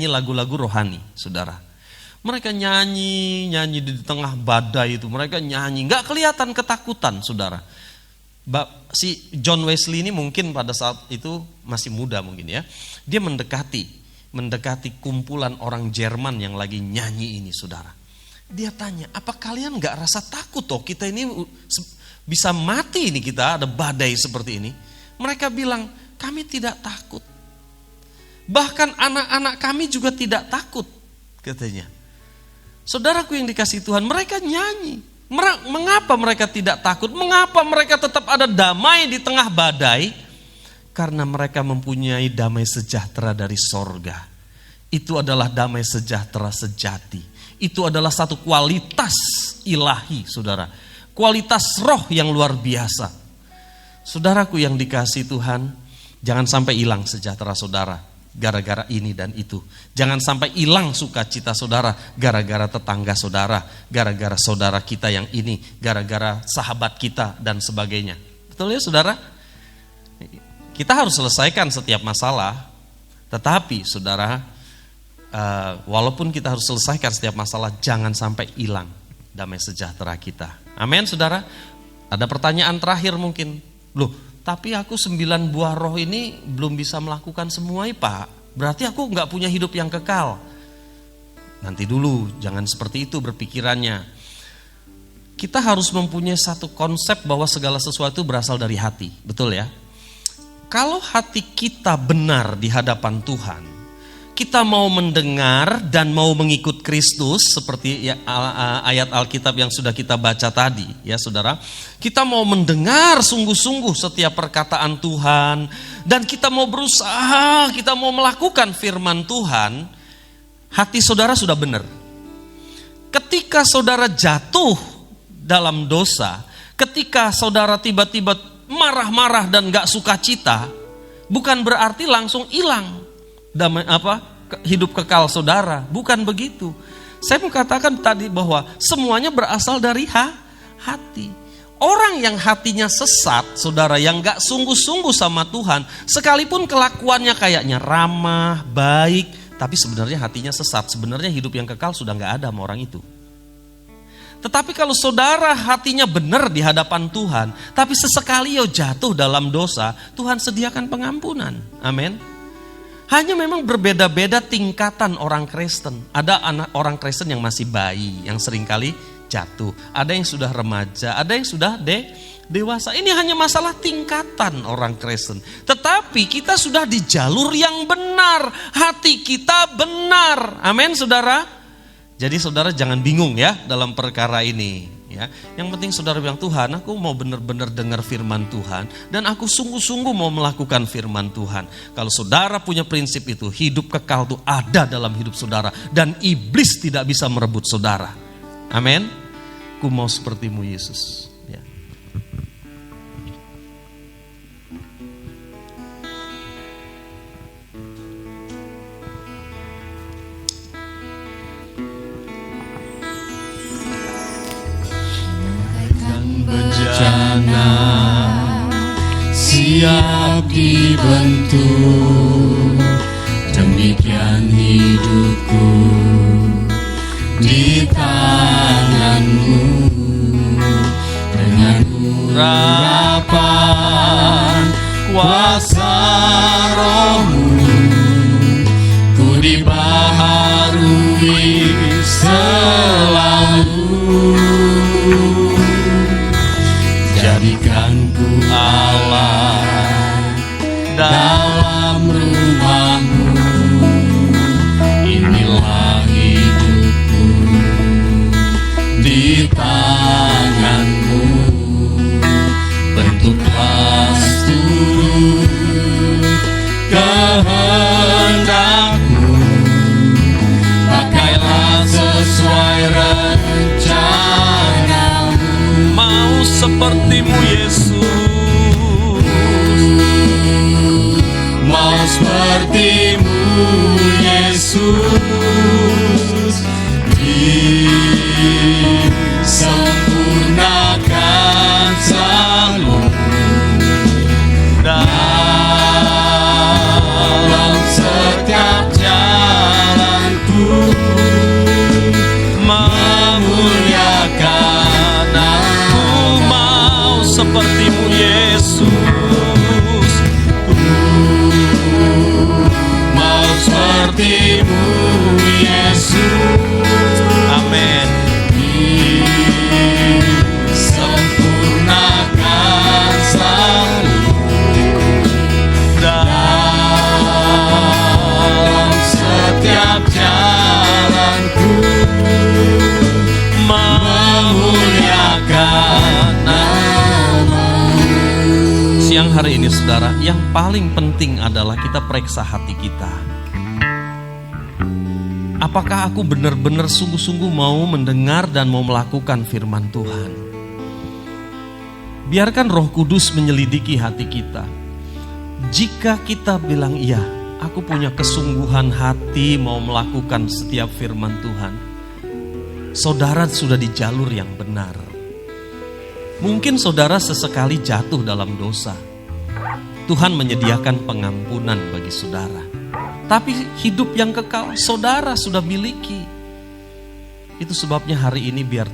lagu-lagu rohani, saudara. Mereka nyanyi di tengah badai itu. Mereka nyanyi, gak kelihatan ketakutan, saudara. Si John Wesley ini mungkin pada saat itu masih muda mungkin ya. Dia mendekati kumpulan orang Jerman yang lagi nyanyi ini, saudara. Dia tanya, apa kalian gak rasa takut toh? Kita ini bisa mati ini, kita ada badai seperti ini. Mereka bilang, kami tidak takut. Bahkan anak-anak kami juga tidak takut, katanya. Saudaraku yang dikasihi Tuhan, mereka nyanyi. Mengapa mereka tidak takut? Mengapa mereka tetap ada damai di tengah badai? Karena mereka mempunyai damai sejahtera dari sorga. Itu adalah damai sejahtera sejati. Itu adalah satu kualitas ilahi, saudara. Kualitas roh yang luar biasa. Saudaraku yang dikasihi Tuhan, jangan sampai hilang sejahtera saudara gara-gara ini dan itu. Jangan sampai hilang sukacita saudara gara-gara tetangga saudara, gara-gara saudara kita yang ini, gara-gara sahabat kita dan sebagainya. Betul ya saudara? Kita harus selesaikan setiap masalah, tetapi saudara, walaupun kita harus selesaikan setiap masalah, jangan sampai hilang damai sejahtera kita. Amin saudara. Ada pertanyaan terakhir mungkin. Loh, tapi aku 9 buah roh ini belum bisa melakukan semua Pak. Berarti aku gak punya hidup yang kekal. Nanti dulu, jangan seperti itu berpikirannya. Kita harus mempunyai satu konsep bahwa segala sesuatu berasal dari hati. Betul ya? Kalau hati kita benar di hadapan Tuhan, kita mau mendengar dan mau mengikut Kristus seperti ayat Alkitab yang sudah kita baca tadi ya saudara. Kita mau mendengar sungguh-sungguh setiap perkataan Tuhan dan kita mau berusaha, kita mau melakukan firman Tuhan, hati saudara sudah benar. Ketika saudara jatuh dalam dosa, ketika saudara tiba-tiba marah-marah dan gak sukacita, bukan berarti langsung hilang hidup kekal saudara, bukan begitu. Saya mau katakan tadi bahwa semuanya berasal dari hati. Orang yang hatinya sesat, saudara, yang gak sungguh-sungguh sama Tuhan, sekalipun kelakuannya kayaknya ramah, baik, tapi sebenarnya hatinya sesat. Sebenarnya hidup yang kekal sudah gak ada sama orang itu. Tetapi kalau saudara hatinya benar di hadapan Tuhan, tapi sesekali jatuh dalam dosa, Tuhan sediakan pengampunan. Amin. Hanya memang berbeda-beda tingkatan orang Kristen. Ada orang Kristen yang masih bayi, yang seringkali jatuh. Ada yang sudah remaja, ada yang sudah dewasa. Ini hanya masalah tingkatan orang Kristen. Tetapi kita sudah di jalur yang benar. Hati kita benar. Amin saudara. Jadi saudara jangan bingung ya dalam perkara ini. Ya, yang penting saudara bilang, Tuhan, aku mau benar-benar dengar firman Tuhan dan aku sungguh-sungguh mau melakukan firman Tuhan. Kalau saudara punya prinsip itu, hidup kekal itu ada dalam hidup saudara dan iblis tidak bisa merebut saudara. Amin. Ku mau sepertimu Yesus. Ya. Bencana siap dibentuk, demikian hidupku di tanganmu. Dengan urapan kuasa rohmu, ku dibaharui selalu. Jadikanku Allah dalam rumahmu, inilah hidupku di tanganmu. Bentuklah seturut kehendakmu, pakailah sesuai rencanamu. Mau sepertimu Yesus, mau sepertimu Yesus, disempurnakan selalu dalam setiap jalanku, memuliakan. Sepertimu Yesus, mau sepertimu Yesus. amin. Sempurnakan selalu dalam setiap jalanku, memuliakan. Siang hari ini saudara, yang paling penting adalah kita periksa hati kita. Apakah aku benar-benar sungguh-sungguh mau mendengar dan mau melakukan firman Tuhan? Biarkan Roh Kudus menyelidiki hati kita. Jika kita bilang iya, aku punya kesungguhan hati mau melakukan setiap firman Tuhan, saudara sudah di jalur yang benar. Mungkin saudara sesekali jatuh dalam dosa. Tuhan menyediakan pengampunan bagi saudara. Tapi hidup yang kekal saudara sudah miliki. Itu sebabnya hari ini biar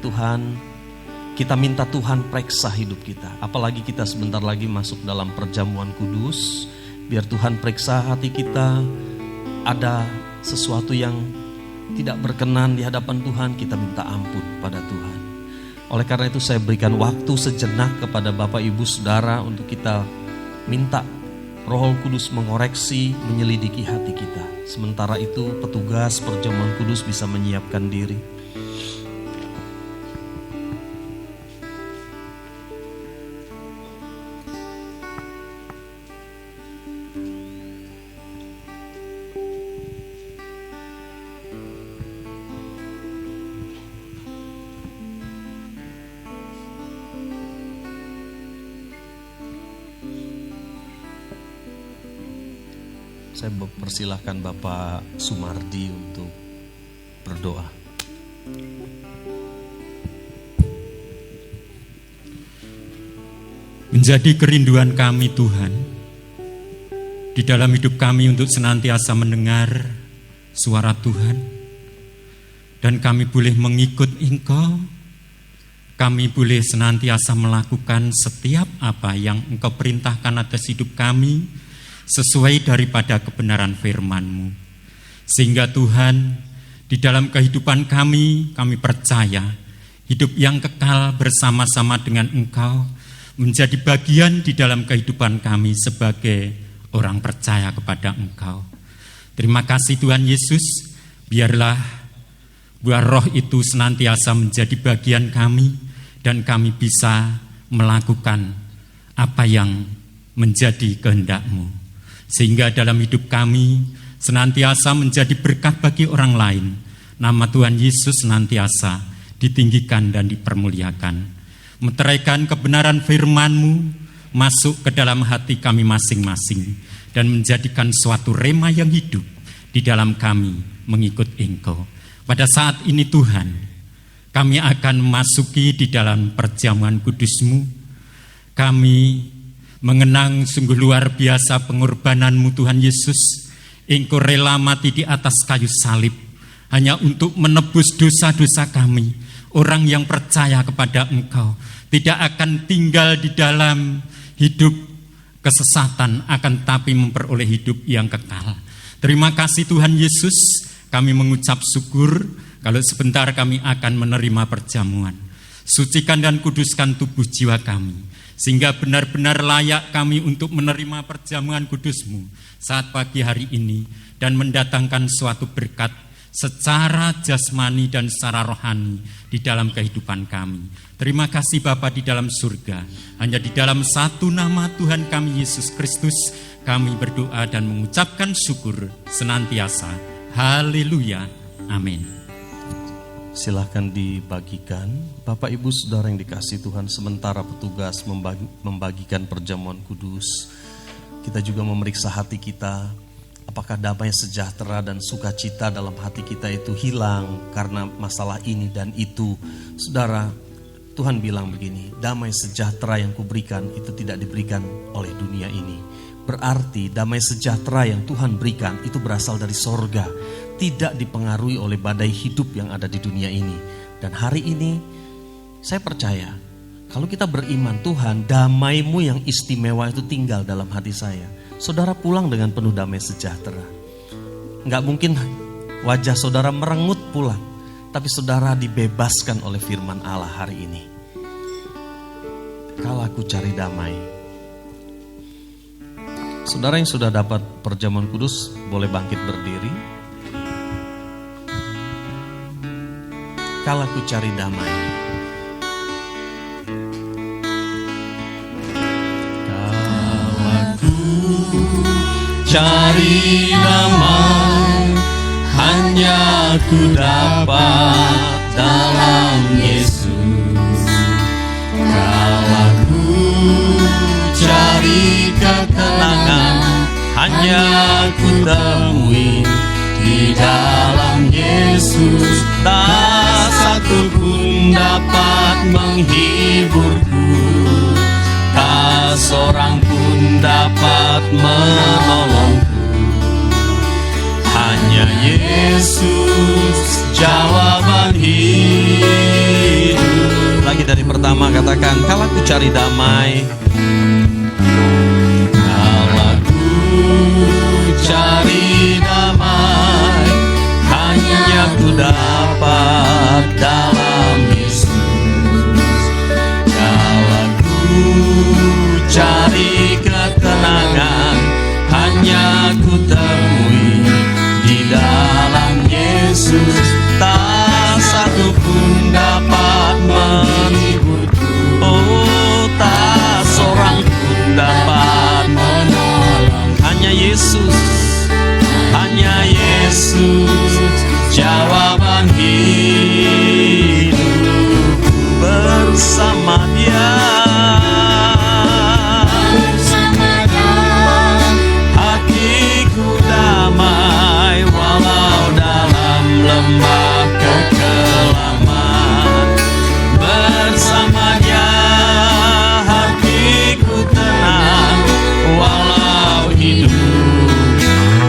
kita minta Tuhan periksa hidup kita. Apalagi kita sebentar lagi masuk dalam perjamuan kudus. Biar Tuhan periksa hati kita. Ada sesuatu yang tidak berkenan di hadapan Tuhan, kita minta ampun pada Tuhan. Oleh karena itu saya berikan waktu sejenak kepada Bapak Ibu Saudara untuk kita minta Roh Kudus mengoreksi, menyelidiki hati kita. Sementara itu petugas perjamuan kudus bisa menyiapkan diri. Saya persilahkan Bapak Sumardi untuk berdoa. Menjadi kerinduan kami Tuhan, di dalam hidup kami untuk senantiasa mendengar suara Tuhan, dan kami boleh mengikut Engkau, kami boleh senantiasa melakukan setiap apa yang Engkau perintahkan atas hidup kami, sesuai daripada kebenaran firman-Mu. Sehingga Tuhan, di dalam kehidupan kami percaya hidup yang kekal bersama-sama dengan Engkau menjadi bagian di dalam kehidupan kami sebagai orang percaya kepada Engkau. Terima kasih Tuhan Yesus, biarlah buah Roh itu senantiasa menjadi bagian kami dan kami bisa melakukan apa yang menjadi kehendak-Mu. Sehingga dalam hidup kami senantiasa menjadi berkat bagi orang lain. Nama Tuhan Yesus senantiasa ditinggikan dan dipermuliakan. Meteraikan kebenaran firman-Mu masuk ke dalam hati kami masing-masing dan menjadikan suatu rema yang hidup di dalam kami mengikut Engkau. Pada saat ini Tuhan, kami akan memasuki di dalam perjamuan kudus-Mu. Kami mengenang sungguh luar biasa pengorbanan-Mu Tuhan Yesus. Engkau rela mati di atas kayu salib hanya untuk menebus dosa-dosa kami. Orang yang percaya kepada Engkau tidak akan tinggal di dalam hidup kesesatan, akan tapi memperoleh hidup yang kekal. Terima kasih Tuhan Yesus, kami mengucap syukur kalau sebentar kami akan menerima perjamuan. Sucikan dan kuduskan tubuh jiwa kami, sehingga benar-benar layak kami untuk menerima perjamuan kudus-Mu saat pagi hari ini dan mendatangkan suatu berkat secara jasmani dan secara rohani di dalam kehidupan kami. Terima kasih Bapa di dalam surga, hanya di dalam satu nama Tuhan kami Yesus Kristus kami berdoa dan mengucapkan syukur senantiasa. Haleluya, amin. Silahkan dibagikan. Bapak Ibu Saudara yang dikasihi Tuhan, sementara petugas membagikan perjamuan kudus, kita juga memeriksa hati kita. Apakah damai sejahtera dan sukacita dalam hati kita itu hilang karena masalah ini dan itu? Saudara, Tuhan bilang begini, damai sejahtera yang kuberikan itu tidak diberikan oleh dunia ini. Berarti damai sejahtera yang Tuhan berikan itu berasal dari sorga, tidak dipengaruhi oleh badai hidup yang ada di dunia ini. Dan hari ini saya percaya kalau kita beriman, Tuhan, damai-Mu yang istimewa itu tinggal dalam hati saya. Saudara pulang dengan penuh damai sejahtera. Enggak mungkin wajah saudara merengut pulang, tapi saudara dibebaskan oleh firman Allah hari ini. Kalau aku cari damai. Saudara yang sudah dapat perjamuan kudus boleh bangkit berdiri. Kalau aku cari damai. Kalau aku cari damai, hanya ku dapat dalam Yesus. Kalau ku cari ketenangan, hanya ku temui di dalam Yesus. Tak satu pun dapat menghiburku, tak seorang pun dapat menolongku. Hanya Yesus jawaban hidup. Lagi dari pertama katakan, kalau aku cari damai, kalau ku cari damai, hanya ku dapat dalam Yesus. Kalau ku cari ketenangan, hanya ku temui di dalam Yesus. Tak satu pun dapat menghiburku, oh tak seorang pun dapat menolong. hanya Yesus, Hanya Yesus jawaban hidup. bersama Dia. Hatiku damai walau dalam lembah kekelaman. Bersama Dia hatiku tenang walau hidup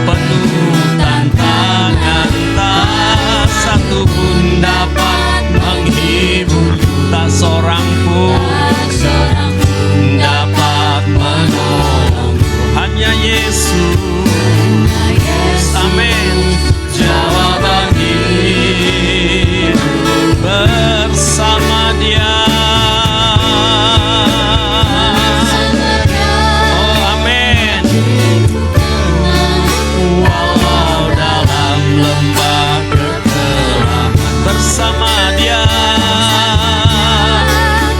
penuh tantangan. Tak satu pun dapat menghibur, Tak seorang pun dapat menolong. hanya Yesus. Amin. Jawaban hidup Bersama Dia. Oh amin. walau dalam lembah kekelaman. Bersama Dia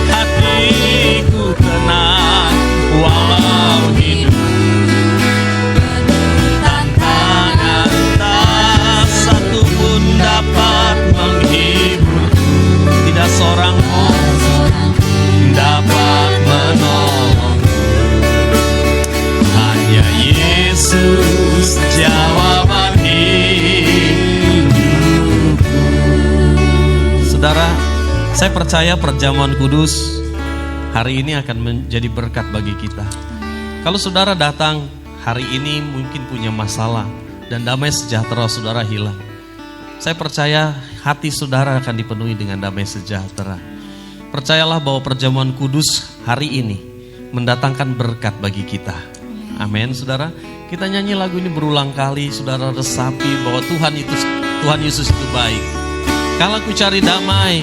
hatiku tenang Walau hidup tantangan, tak satu pun dapat menghibur, tidak seorang pun dapat menolong. Hanya Yesus jawaban hidup. Saudara, saya percaya perjamuan kudus hari ini akan menjadi berkat bagi kita. Kalau saudara datang hari ini mungkin punya masalah dan damai sejahtera saudara hilang. Saya percaya hati saudara akan dipenuhi dengan damai sejahtera. Percayalah bahwa perjamuan kudus hari ini mendatangkan berkat bagi kita. Amin, saudara. Kita nyanyi lagu ini berulang kali, saudara resapi bahwa Tuhan Yesus itu baik. Kalau aku cari damai,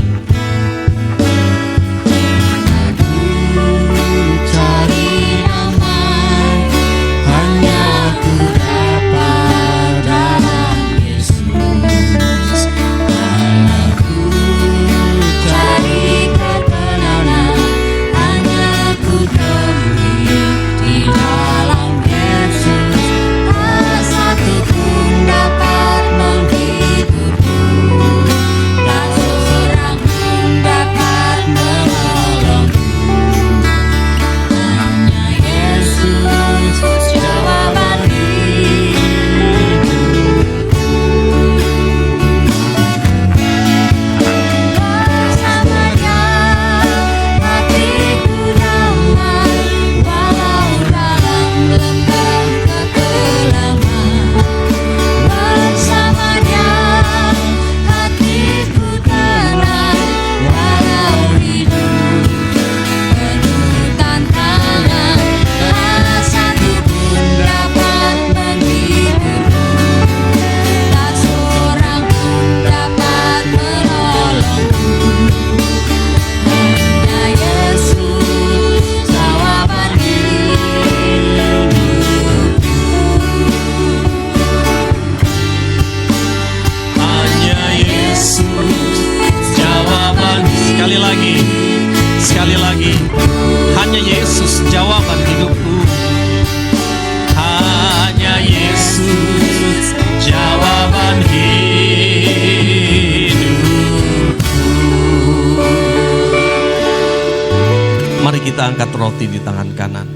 Cari damai, hanya ku dapat dalam Yesus. Aku cari ketenangan, hanya ku temui di dalam Yesus. Tak satu pun dapat menghiburku, tak seorang pun dapat menolongku. Hanya Yesus jawaban hidup. Bersamanya hatiku damai walau dalam lembah kekelaman. Bersamanya hatiku tenang walau hidup penuh tantangan. Tak satu pun dapat menghiburku, tak seorang pun dapat menolongku. Hanya Yesus jawaban hidupku. Hanya Yesus jawaban. sekali lagi, hanya Yesus jawaban hidupku. Hanya Yesus jawaban hidup. kita angkat roti di tangan kanan.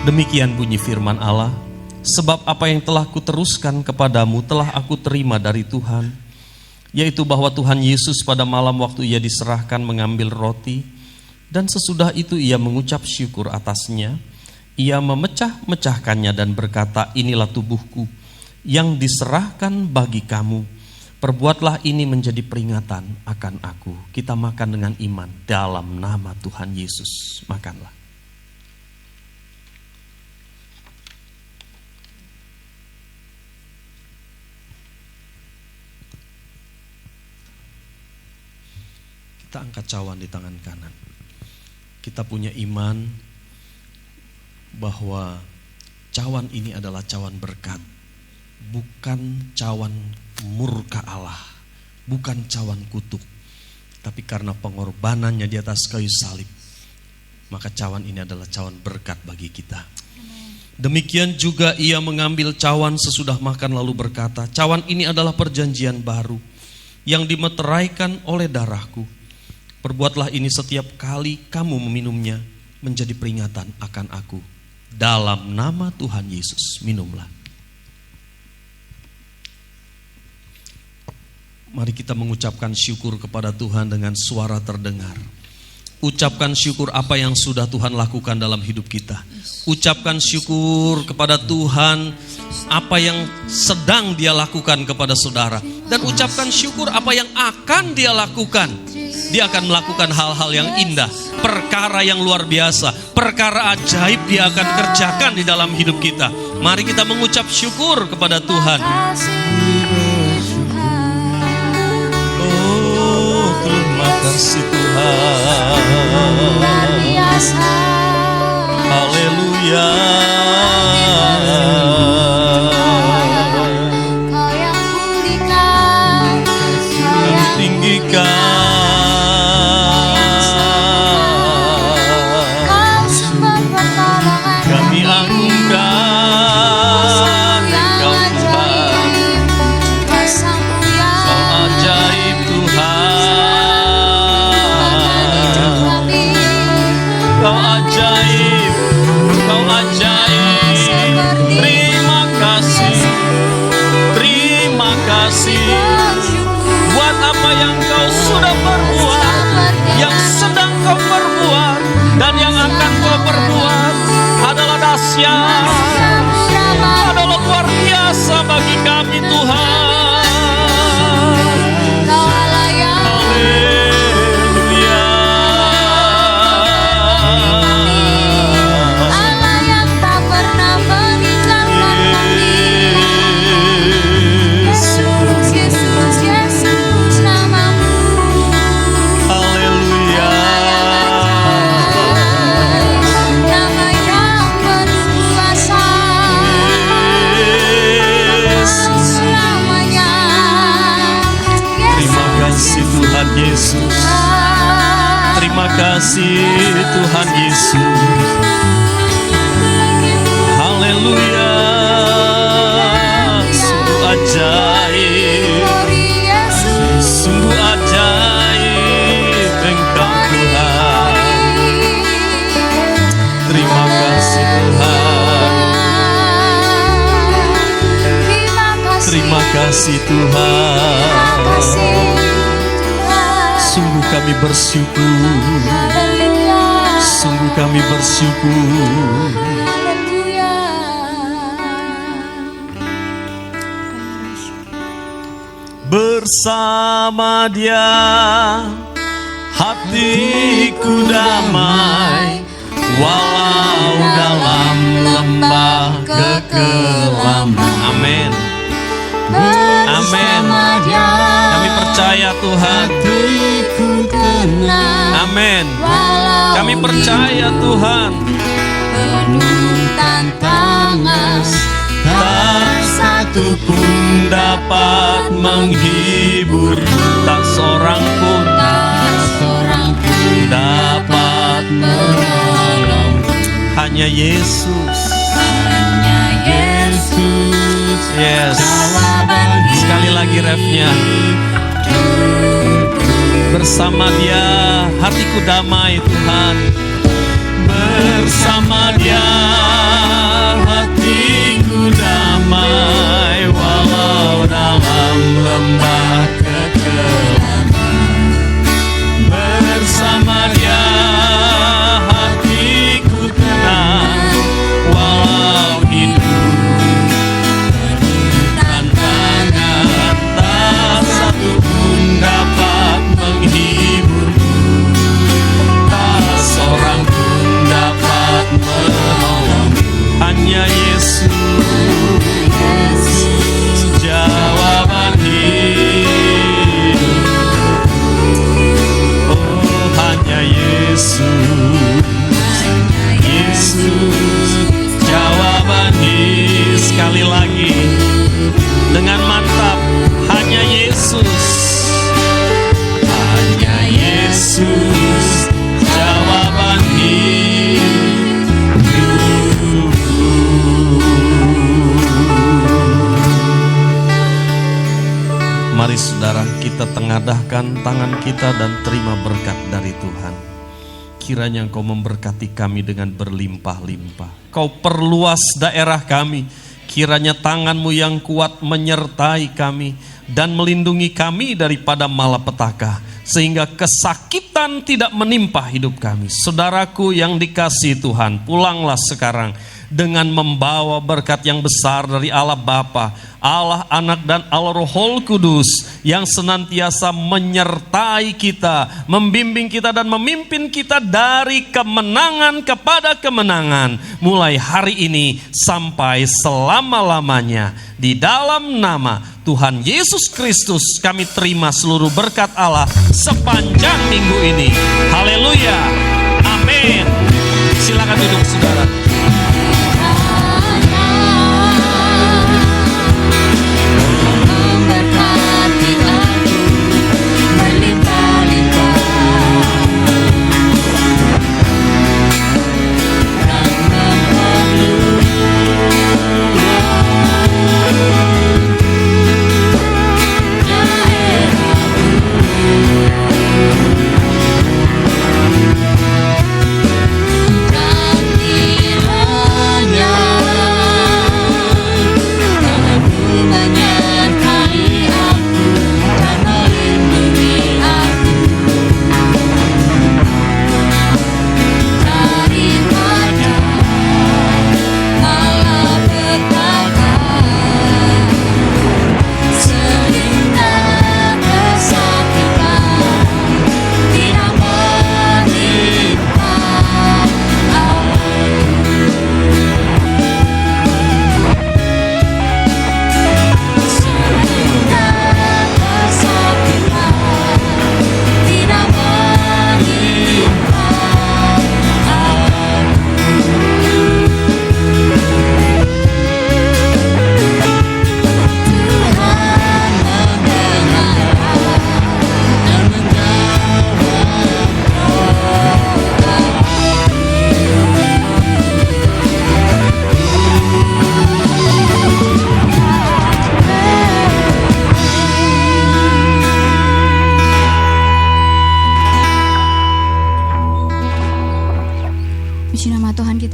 Demikian bunyi firman Allah, sebab apa yang telah kuteruskan kepadamu telah aku terima dari Tuhan, yaitu bahwa Tuhan Yesus pada malam waktu ia diserahkan mengambil roti, dan sesudah itu ia mengucap syukur atasnya, ia memecah-mecahkannya dan berkata, inilah tubuhku yang diserahkan bagi kamu. Perbuatlah ini menjadi peringatan akan aku. Kita makan dengan iman dalam nama Tuhan Yesus. Makanlah. Kita angkat cawan di tangan kanan. Kita punya iman bahwa cawan ini adalah cawan berkat, bukan cawan murka Allah, bukan cawan kutuk, tapi karena pengorbanannya di atas kayu salib, maka cawan ini adalah cawan berkat bagi kita. Demikian juga ia mengambil cawan sesudah makan lalu berkata, cawan ini adalah perjanjian baru yang dimeteraikan oleh darahku. Perbuatlah ini setiap kali kamu meminumnya menjadi peringatan akan aku. Dalam nama Tuhan Yesus, minumlah. Mari kita mengucapkan syukur kepada Tuhan dengan suara terdengar. Ucapkan syukur apa yang sudah Tuhan lakukan dalam hidup kita. Ucapkan syukur kepada Tuhan apa yang sedang Dia lakukan kepada saudara. Dan ucapkan syukur apa yang akan Dia lakukan. Dia akan melakukan hal-hal yang indah, perkara yang luar biasa, perkara ajaib Dia akan kerjakan di dalam hidup kita. Mari kita mengucap syukur kepada Tuhan. Terima kasih Tuhan. Haleluya. Kau yang pulihkan, Kami tinggikan, kau sumber pertolongan, kami agungkan Engkau Tuhan. kuasamu yang Kau ajaib Tuhan. Kau ajaib, Kau ajaib. Terima kasih, terima kasih buat apa yang Kau sudah perbuat, yang sedang Kau perbuat, dan yang akan Kau perbuat adalah dahsyat, adalah luar biasa bagi kami Tuhan. Kau Allah yang Haleluya. Allah yang tak pernah meninggalkan kami. Yesus, Yesus, Yesus namamu. Haleluya. Nama yang penuh kuasa. Selamanya. Terima kasih Tuhan Yesus. Terima kasih Tuhan Yesus. Haleluya. Sungguh ajaib, sungguh ajaib Engkau Tuhan. Terima kasih Tuhan. Terima kasih Tuhan. Sungguh kami bersyukur. Sungguh kami bersyukur. Bersama Dia hatiku damai, walau dalam lembah kekelaman. Amin. Amin. Kami percaya Tuhan. Amin. Kami percaya Tuhan. Penuh tantangan, Tak satu pun dapat menghibur, tak seorang pun dapat menolong. Hanya Yesus. Yes. Sekali lagi refnya. Bersama Dia hatiku damai Tuhan. Bersama Dia hatiku damai, walau dalam lembah kekelaman. Bersama Dia hatiku tenang, walau hidup penuh tantangan, tak satu pun dapat menghiburku, tak seorang pun dapat menolongku. Hanya Yesus jawaban hidup. Oh, hanya Yesus, Yesus jawaban hidup. Sekali lagi dengan mantap, hanya Yesus, Hanya Yesus jawaban Mari saudara, kita tengadahkan tangan kita dan terima berkat dari Tuhan. Kiranya Engkau memberkati kami dengan berlimpah-limpah. Kau perluas daerah kami. Kiranya tangan-Mu yang kuat menyertai kami dan melindungi kami daripada malapetaka, sehingga kesakitan tidak menimpa hidup kami. Saudaraku yang dikasihi Tuhan, pulanglah sekarang dengan membawa berkat yang besar dari Allah Bapa, Allah Anak dan Allah Roh Kudus yang senantiasa menyertai kita, membimbing kita dan memimpin kita dari kemenangan kepada kemenangan mulai hari ini sampai selama-lamanya. Di dalam nama Tuhan Yesus Kristus kami terima seluruh berkat Allah sepanjang minggu ini. Haleluya. Amin. Silakan duduk saudara. memberkati aku berlimpah-limpah dan memenuhi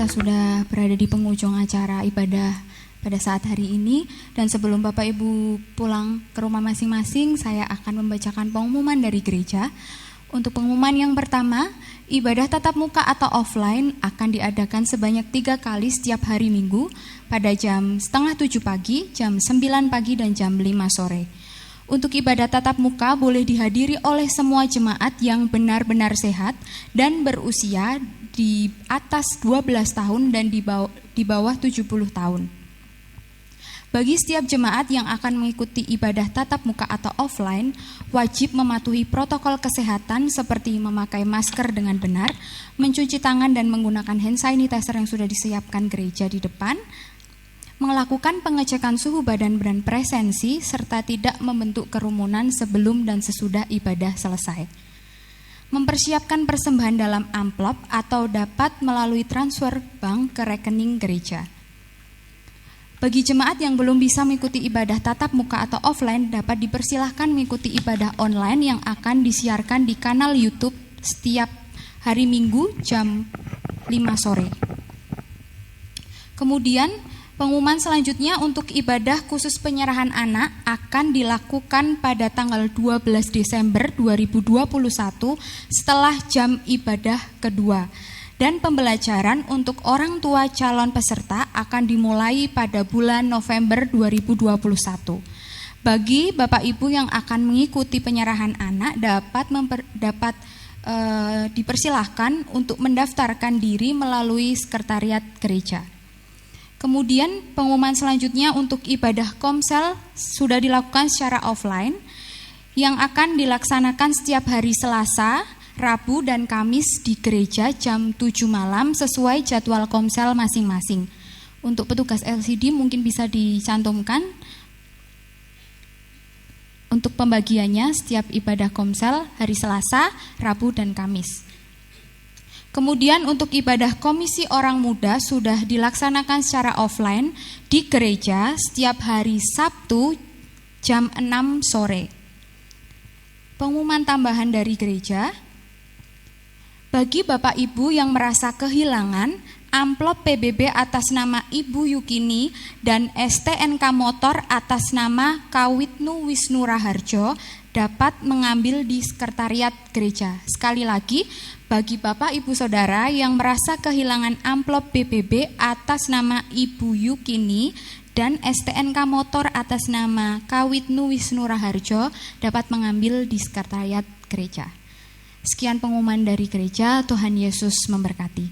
sudah berada di penghujung acara ibadah pada saat hari ini. Dan sebelum Bapak Ibu pulang ke rumah masing-masing, saya akan membacakan pengumuman dari gereja. Untuk pengumuman yang pertama, ibadah tatap muka atau offline akan diadakan sebanyak 3 kali setiap hari Minggu pada jam 6:30 pagi, jam 9 pagi, dan jam 5 sore. Untuk ibadah tatap muka boleh dihadiri oleh semua jemaat yang benar-benar sehat dan berusia di atas 12 tahun dan di bawah 70 tahun. Bagi setiap jemaat yang akan mengikuti ibadah tatap muka atau offline, wajib mematuhi protokol kesehatan seperti memakai masker dengan benar, mencuci tangan dan menggunakan hand sanitizer yang sudah disiapkan gereja di depan, melakukan pengecekan suhu badan dan presensi, serta tidak membentuk kerumunan sebelum dan sesudah ibadah selesai. Mempersiapkan persembahan dalam amplop atau dapat melalui transfer bank ke rekening gereja. Bagi jemaat yang belum bisa mengikuti ibadah tatap muka atau offline, dapat dipersilahkan mengikuti ibadah online yang akan disiarkan di kanal YouTube setiap hari Minggu jam 5 sore. Kemudian pengumuman selanjutnya untuk ibadah khusus penyerahan anak akan dilakukan pada tanggal 12 Desember 2021 setelah jam ibadah kedua. Dan pembelajaran untuk orang tua calon peserta akan dimulai pada bulan November 2021. Bagi Bapak Ibu yang akan mengikuti penyerahan anak dapat dipersilahkan untuk mendaftarkan diri melalui sekretariat gereja. Kemudian pengumuman selanjutnya untuk ibadah komsel sudah dilakukan secara offline yang akan dilaksanakan setiap hari Selasa, Rabu dan Kamis di gereja jam 7 malam sesuai jadwal komsel masing-masing. Untuk petugas LCD mungkin bisa dicantumkan untuk pembagiannya setiap ibadah komsel hari Selasa, Rabu dan Kamis. Kemudian untuk ibadah komisi orang muda sudah dilaksanakan secara offline di gereja setiap hari Sabtu jam 6 sore. Pengumuman tambahan dari gereja. Bagi Bapak Ibu yang merasa kehilangan amplop PBB atas nama Ibu Yukini dan STNK motor atas nama Kawitnu Wisnu Raharjo dapat mengambil di sekretariat gereja. Sekali lagi, bagi Bapak Ibu Saudara yang merasa kehilangan amplop PBB atas nama Ibu Yukini dan STNK motor atas nama Kawitnu Wisnu Raharjo dapat mengambil di sekretariat gereja. Sekian pengumuman dari gereja, Tuhan Yesus memberkati.